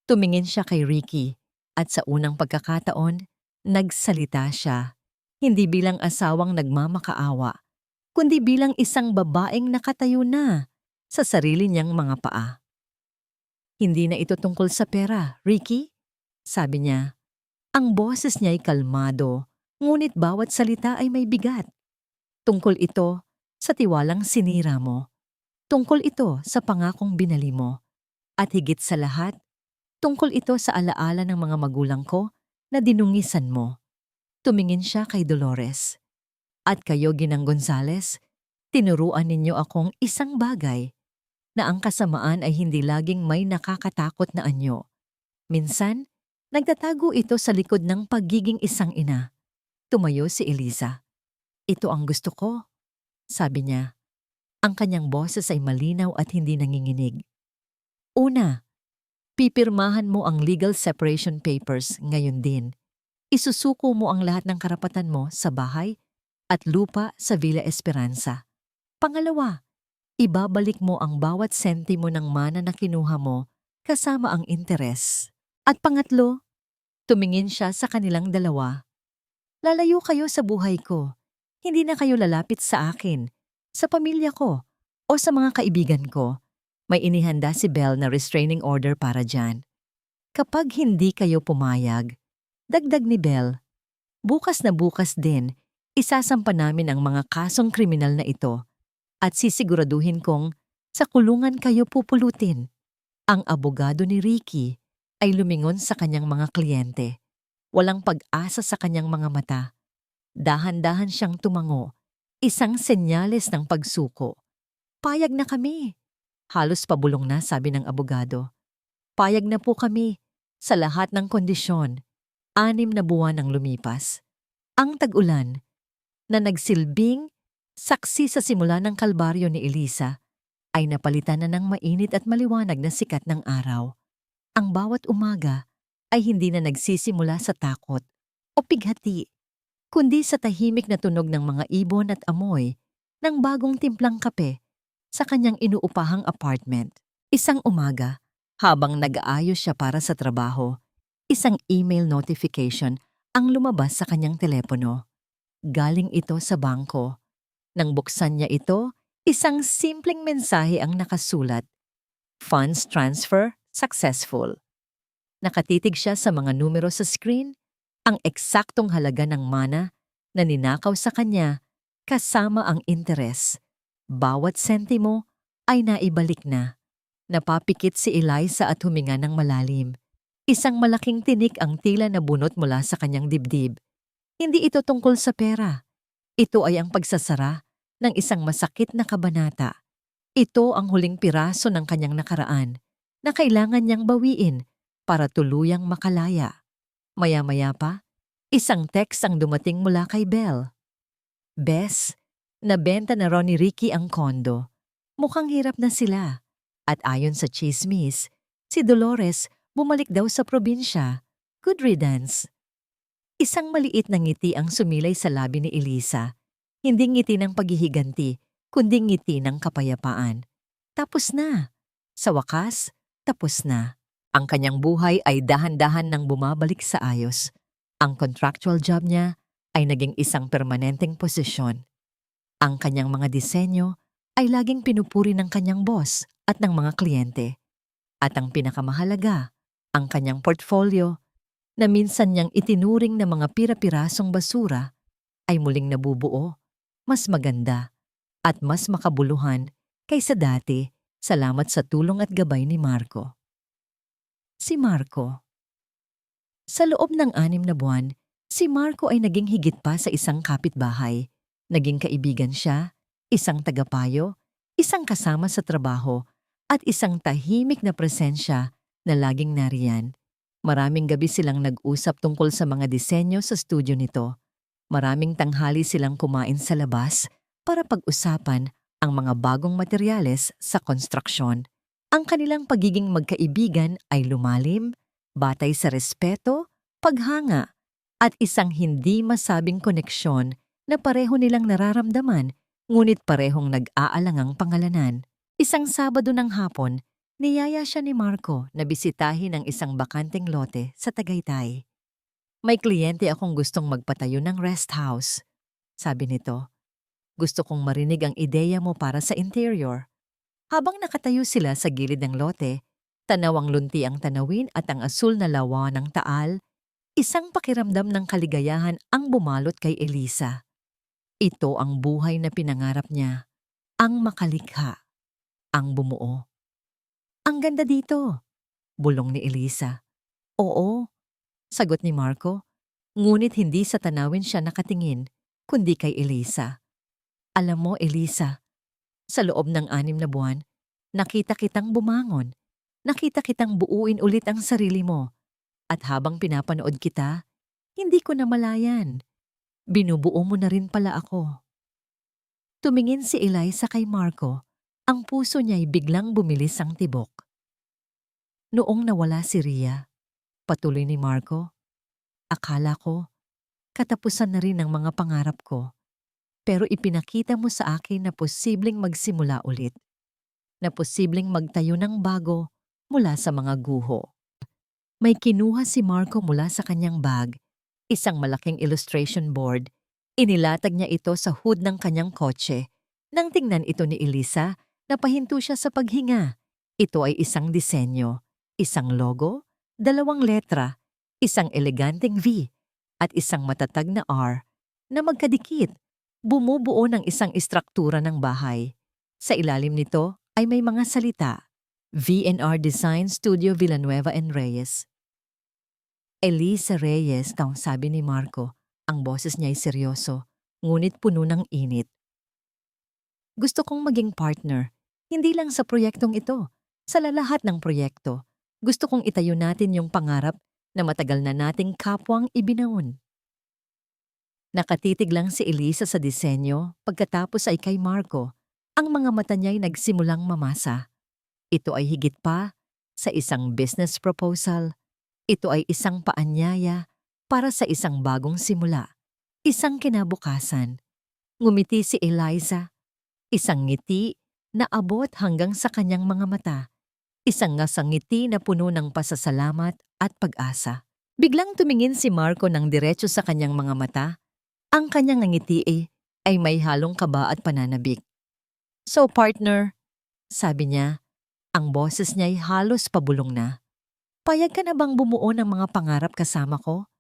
Tumingin siya kay Ricky at sa unang pagkakataon, nagsalita siya. Hindi bilang asawang nagmamakaawa, kundi bilang isang babaeng nakatayo na sa sarili niyang mga paa. Hindi na ito tungkol sa pera, Ricky, sabi niya. Ang boses niya ay kalmado, ngunit bawat salita ay may bigat. Tungkol ito sa tiwalang sinira mo. Tungkol ito sa pangakong binali mo. At higit sa lahat, tungkol ito sa alaala ng mga magulang ko na dinungisan mo. Tumingin siya kay Dolores. At kayo, Ginang Gonzales, tinuruan ninyo akong isang bagay, na ang kasamaan ay hindi laging may nakakatakot na anyo. Minsan, nagtatago ito sa likod ng pagiging isang ina. Tumayo si Elisa. Ito ang gusto ko, sabi niya. Ang kanyang boses ay malinaw at hindi nanginginig. Una, pipirmahan mo ang legal separation papers ngayon din. Isusuko mo ang lahat ng karapatan mo sa bahay at lupa sa Villa Esperanza. Pangalawa, ibabalik mo ang bawat sentimo ng mana na kinuha mo kasama ang interes. At pangatlo, tumingin siya sa kanilang dalawa. Lalayo kayo sa buhay ko. Hindi na kayo lalapit sa akin, sa pamilya ko, o sa mga kaibigan ko. May inihanda si Belle na restraining order para dyan. Kapag hindi kayo pumayag, dagdag ni Belle, bukas na bukas din, isasampa namin ang mga kasong kriminal na ito at sisiguraduhin kong sa kulungan kayo pupulutin. Ang abogado ni Ricky ay lumingon sa kanyang mga kliyente. Walang pag-asa sa kanyang mga mata. Dahan-dahan siyang tumango, isang senyales ng pagsuko. Payag na kami. Halos pabulong na, sabi ng abogado. Payag na po kami sa lahat ng kondisyon. 6 na buwan ang lumipas. Ang tag-ulan na nagsilbing Saksi sa simula ng kalbaryo ni Elisa, ay napalitan na ng mainit at maliwanag na sikat ng araw. Ang bawat umaga ay hindi na nagsisimula sa takot o pighati, kundi sa tahimik na tunog ng mga ibon at amoy ng bagong timplang kape sa kanyang inuupahang apartment. Isang umaga, habang nag-aayos siya para sa trabaho, isang email notification ang lumabas sa kanyang telepono. Galing ito sa bangko. Nang buksan niya ito, isang simpleng mensahe ang nakasulat. Funds transfer successful. Nakatitig siya sa mga numero sa screen, ang eksaktong halaga ng mana na ninakaw sa kanya kasama ang interes. Bawat sentimo ay naibalik na. Napapikit si Eliza at huminga ng malalim. Isang malaking tinik ang tila na bunot mula sa kanyang dibdib. Hindi ito tungkol sa pera. Ito ay ang pagsasara ng isang masakit na kabanata. Ito ang huling piraso ng kanyang nakaraan na kailangan niyang bawiin para tuluyang makalaya. Maya-maya pa, isang text ang dumating mula kay Belle. Bes, nabenta na raw ni Ricky ang kondo. Mukhang hirap na sila. At ayon sa chismis, si Dolores bumalik daw sa probinsya. Good riddance. Isang maliit na ngiti ang sumilay sa labi ni Elisa. Hindi ngiti ng paghihiganti, kundi ngiti ng kapayapaan. Tapos na. Sa wakas, tapos na. Ang kanyang buhay ay dahan-dahan nang bumabalik sa ayos. Ang contractual job niya ay naging isang permanenteng posisyon. Ang kanyang mga disenyo ay laging pinupuri ng kanyang boss at ng mga kliyente. At ang pinakamahalaga, ang kanyang portfolio na minsan niyang itinuring na mga pira-pirasong basura ay muling nabubuo, mas maganda at mas makabuluhan kaysa dati, salamat sa tulong at gabay ni Marco. Si Marco. Sa loob ng 6 na buwan, si Marco ay naging higit pa sa isang kapitbahay. Naging kaibigan siya, isang tagapayo, isang kasama sa trabaho, at isang tahimik na presensya na laging nariyan. Maraming gabi silang nag-usap tungkol sa mga disenyo sa studio nito. Maraming tanghali silang kumain sa labas para pag-usapan ang mga bagong materyales sa konstruksyon. Ang kanilang pagiging magkaibigan ay lumalim, batay sa respeto, paghanga, at isang hindi masabing koneksyon na pareho nilang nararamdaman, ngunit parehong nag-aalangang pangalanan. Isang Sabado ng hapon, niyaya siya ni Marco na bisitahin ang isang bakanteng lote sa Tagaytay. May kliyente akong gustong magpatayo ng rest house, sabi nito. Gusto kong marinig ang ideya mo para sa interior. Habang nakatayo sila sa gilid ng lote, tanaw ang lunti ang tanawin at ang asul na lawa ng taal, isang pakiramdam ng kaligayahan ang bumalot kay Elisa. Ito ang buhay na pinangarap niya, ang makalikha, ang bumuo. Ang ganda dito, bulong ni Elisa. Oo, sagot ni Marco, ngunit hindi sa tanawin siya nakatingin, kundi kay Elisa. Alam mo, Elisa, sa loob ng 6 na buwan, nakita kitang bumangon, nakita kitang buuin ulit ang sarili mo, at habang pinapanood kita, hindi ko namalayan. Binubuo mo na rin pala ako. Tumingin si Eliza kay Marco, ang puso niya'y biglang bumilis ang tibok. Noong nawala si Ria, patuloy ni Marco, akala ko, katapusan na rin ang mga pangarap ko. Pero ipinakita mo sa akin na posibleng magsimula ulit. Na posibleng magtayo ng bago mula sa mga guho. May kinuha si Marco mula sa kanyang bag, isang malaking illustration board. Inilatag niya ito sa hood ng kanyang kotse. Nang tingnan ito ni Elisa, napahinto siya sa paghinga. Ito ay isang disenyo, isang logo, 2 letra, isang eleganteng V, at isang matatag na R na magkadikit, bumubuo ng isang istruktura ng bahay. Sa ilalim nito ay may mga salita, V&R Design Studio Villanueva and Reyes. Elisa Reyes, taong sabi ni Marco, ang boses niya ay seryoso, ngunit puno ng init. Gusto kong maging partner, hindi lang sa proyektong ito, sa lahat ng proyekto. Gusto kong itayo natin yung pangarap na matagal na nating kapwang ibinaon. Nakatitig lang si Elisa sa disenyo, pagkatapos ay kay Marco. Ang mga mata niya'y nagsimulang mamasa. Ito ay higit pa sa isang business proposal. Ito ay isang paanyaya para sa isang bagong simula. Isang kinabukasan. Ngumiti si Eliza. Isang ngiti na abot hanggang sa kanyang mga mata. Isang ngasang ngiti na puno ng pasasalamat at pag-asa. Biglang tumingin si Marco ng diretso sa kanyang mga mata. Ang kanyang ngiti ay may halong kaba at pananabik. "So partner," sabi niya, ang boses niya'y halos pabulong na. "Payag ka na bang bumuo ng mga pangarap kasama ko?"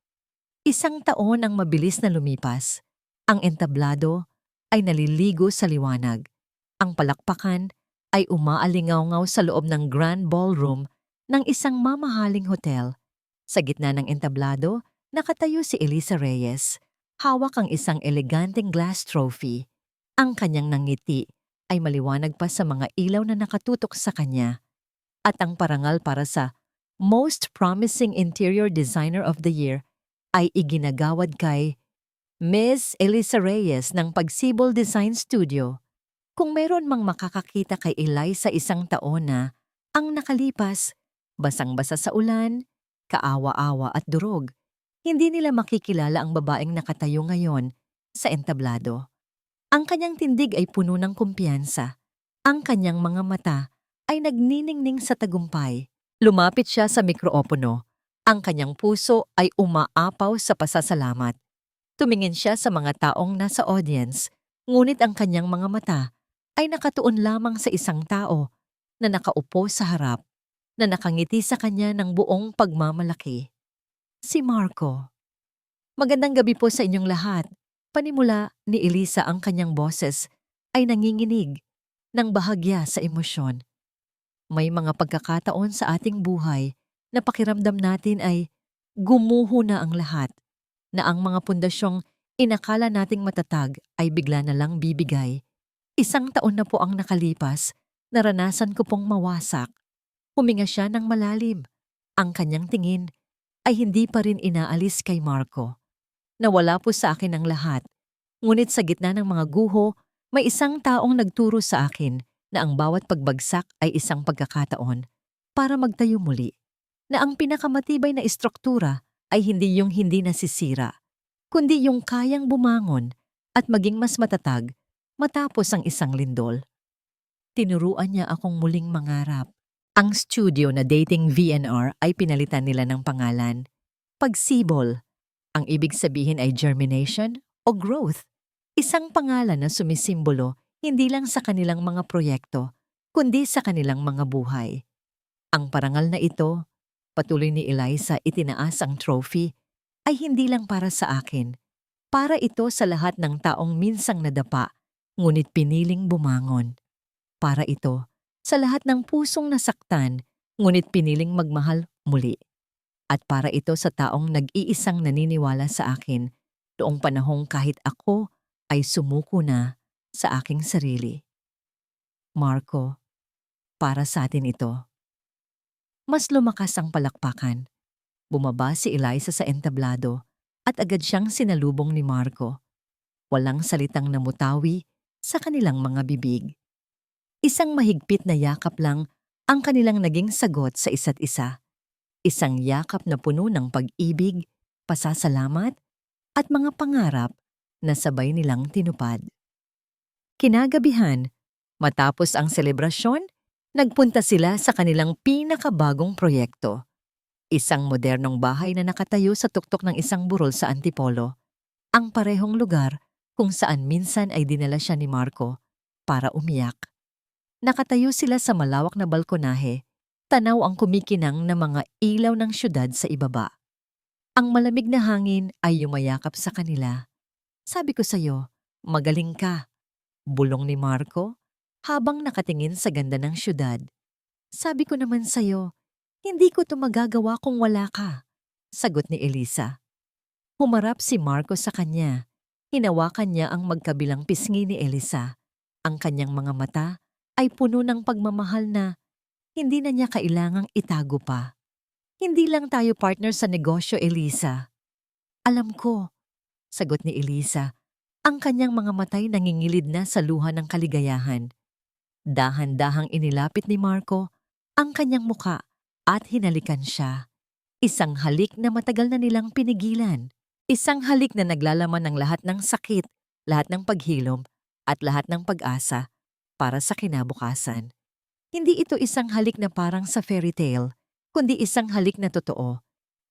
Isang taon ang mabilis na lumipas. Ang entablado ay naliligo sa liwanag. Ang palakpakan ay umaalingaw-ngaw sa loob ng grand ballroom ng isang mamahaling hotel. Sa gitna ng entablado, nakatayo si Elisa Reyes. Hawak ang isang eleganteng glass trophy. Ang kanyang nangiti ay maliwanag pa sa mga ilaw na nakatutok sa kanya. At ang parangal para sa Most Promising Interior Designer of the Year ay iginagawad kay Miss Elisa Reyes ng Pagsibol Design Studio. Kung meron mang makakakita kay Eliza isang taon na ang nakalipas, basang-basa sa ulan, kaawa-awa at durog, hindi nila makikilala ang babaeng nakatayo ngayon sa entablado. Ang kanyang tindig ay puno ng kumpiyansa. Ang kanyang mga mata ay nagniningning sa tagumpay. Lumapit siya sa mikroopono. Ang kanyang puso ay umaapaw sa pasasalamat. Tumingin siya sa mga taong nasa audience, ngunit ang kanyang mga mata ay nakatuon lamang sa isang tao na nakaupo sa harap, na nakangiti sa kanya ng buong pagmamalaki. Si Marco. "Magandang gabi po sa inyong lahat." Panimula ni Elisa, ang kanyang boses ay nanginginig ng bahagya sa emosyon. May mga pagkakataon sa ating buhay na pakiramdam natin ay gumuho na ang lahat, na ang mga pundasyong inakala nating matatag ay bigla na lang bibigay. Isang taon na po ang nakalipas, naranasan ko pong mawasak. Huminga siya ng malalim. Ang kanyang tingin ay hindi pa rin inaalis kay Marco. "Nawala po sa akin ang lahat. Ngunit sa gitna ng mga guho, may isang taong nagturo sa akin na ang bawat pagbagsak ay isang pagkakataon para magtayo muli. Na ang pinakamatibay na istruktura ay hindi yung hindi nasisira, kundi yung kayang bumangon at maging mas matatag matapos ang isang lindol." Tinuruan niya akong muling mangarap. Ang studio na dating VNR ay pinalitan nila ng pangalan. Pagsibol. Ang ibig sabihin ay germination o growth. Isang pangalan na sumisimbolo hindi lang sa kanilang mga proyekto, kundi sa kanilang mga buhay. Ang parangal na ito, patuloy ni Eliza itinaas ang trophy, ay hindi lang para sa akin. Para ito sa lahat ng taong minsang nadapa, ngunit piniling bumangon. Para ito sa lahat ng pusong nasaktan, ngunit piniling magmahal muli. At para ito sa taong nag-iisang naniniwala sa akin noong panahong kahit ako ay sumuko na sa aking sarili. Marco, para sa atin ito. Mas lumakas ang palakpakan. Bumaba si Eliza sa entablado at agad siyang sinalubong ni Marco. Walang salitang namutawi sa kanilang mga bibig. Isang mahigpit na yakap lang ang kanilang naging sagot sa isa't isa. Isang yakap na puno ng pag-ibig, pasasalamat, at mga pangarap na sabay nilang tinupad. Kinagabihan, matapos ang selebrasyon, nagpunta sila sa kanilang pinakabagong proyekto. Isang modernong bahay na nakatayo sa tuktok ng isang burol sa Antipolo. Ang parehong lugar kung saan minsan ay dinala siya ni Marco para umiyak. Nakatayo sila sa malawak na balkonahe. Tanaw ang kumikinang na mga ilaw ng syudad sa ibaba. Ang malamig na hangin ay yumayakap sa kanila. "Sabi ko sa'yo, magaling ka," bulong ni Marco habang nakatingin sa ganda ng syudad. "Sabi ko naman sa'yo, hindi ko to magagawa kung wala ka," sagot ni Elisa. Humarap si Marco sa kanya. Hinawakan niya ang magkabilang pisngi ni Elisa. Ang kanyang mga mata ay puno ng pagmamahal na hindi na niya kailangang itago pa. "Hindi lang tayo partner sa negosyo, Elisa. Alam ko, sagot ni Elisa. Ang kanyang mga matay nangingilid na sa luha ng kaligayahan. Dahan-dahang inilapit ni Marco ang kanyang muka at hinalikan siya. Isang halik na matagal na nilang pinigilan. Isang halik na naglalaman ng lahat ng sakit, lahat ng paghilom, at lahat ng pag-asa para sa kinabukasan. Hindi ito isang halik na parang sa fairy tale, kundi isang halik na totoo.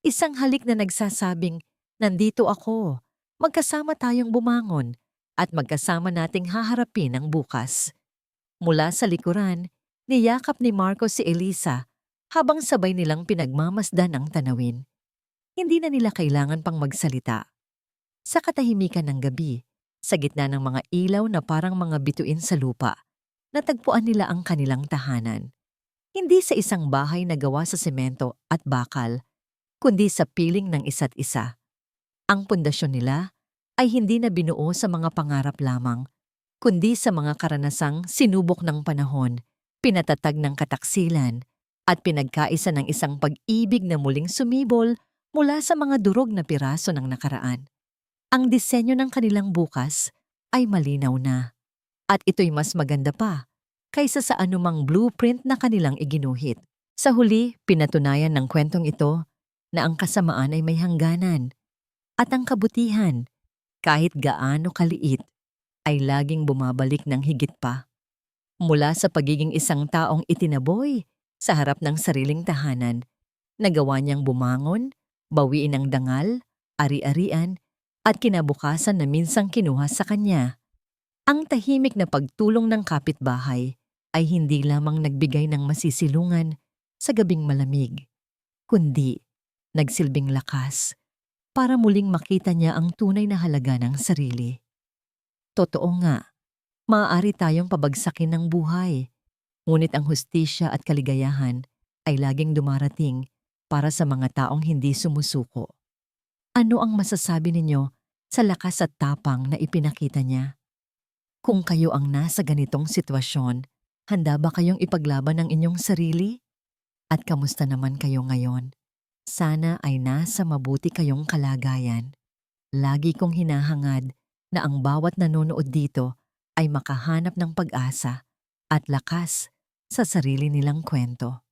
Isang halik na nagsasabing, nandito ako, magkasama tayong bumangon, at magkasama nating haharapin ang bukas. Mula sa likuran, niyakap ni Marco si Elisa habang sabay nilang pinagmamasdan ang tanawin. Hindi na nila kailangan pang magsalita. Sa katahimikan ng gabi, sa gitna ng mga ilaw na parang mga bituin sa lupa, natagpuan nila ang kanilang tahanan. Hindi sa isang bahay na gawa sa semento at bakal, kundi sa piling ng isa't isa. Ang pundasyon nila ay hindi na binuo sa mga pangarap lamang, kundi sa mga karanasang sinubok ng panahon, pinatatag ng kataksilan, at pinagkaisa ng isang pag-ibig na muling sumibol mula sa mga durog na piraso ng nakaraan. Ang disenyo ng kanilang bukas ay malinaw na, at ito'y mas maganda pa kaysa sa anumang blueprint na kanilang iginuhit. Sa huli, pinatunayan ng kwentong ito na ang kasamaan ay may hangganan, at ang kabutihan, kahit gaano kaliit, ay laging bumabalik ng higit pa. Mula sa pagiging isang taong itinaboy sa harap ng sariling tahanan, nagawa niyang bumangon, bawiin ang dangal, ari-arian, at kinabukasan na minsang kinuha sa kanya. Ang tahimik na pagtulong ng kapitbahay ay hindi lamang nagbigay ng masisilungan sa gabing malamig, kundi nagsilbing lakas para muling makita niya ang tunay na halaga ng sarili. Totoo nga, maaari tayong pabagsakin ng buhay, ngunit ang hustisya at kaligayahan ay laging dumarating para sa mga taong hindi sumusuko. Ano ang masasabi ninyo sa lakas at tapang na ipinakita niya? Kung kayo ang nasa ganitong sitwasyon, handa ba kayong ipaglaban ang inyong sarili? At kamusta naman kayo ngayon? Sana ay nasa mabuti kayong kalagayan. Lagi kong hinahangad na ang bawat nanonood dito ay makahanap ng pag-asa at lakas sa sarili nilang kwento.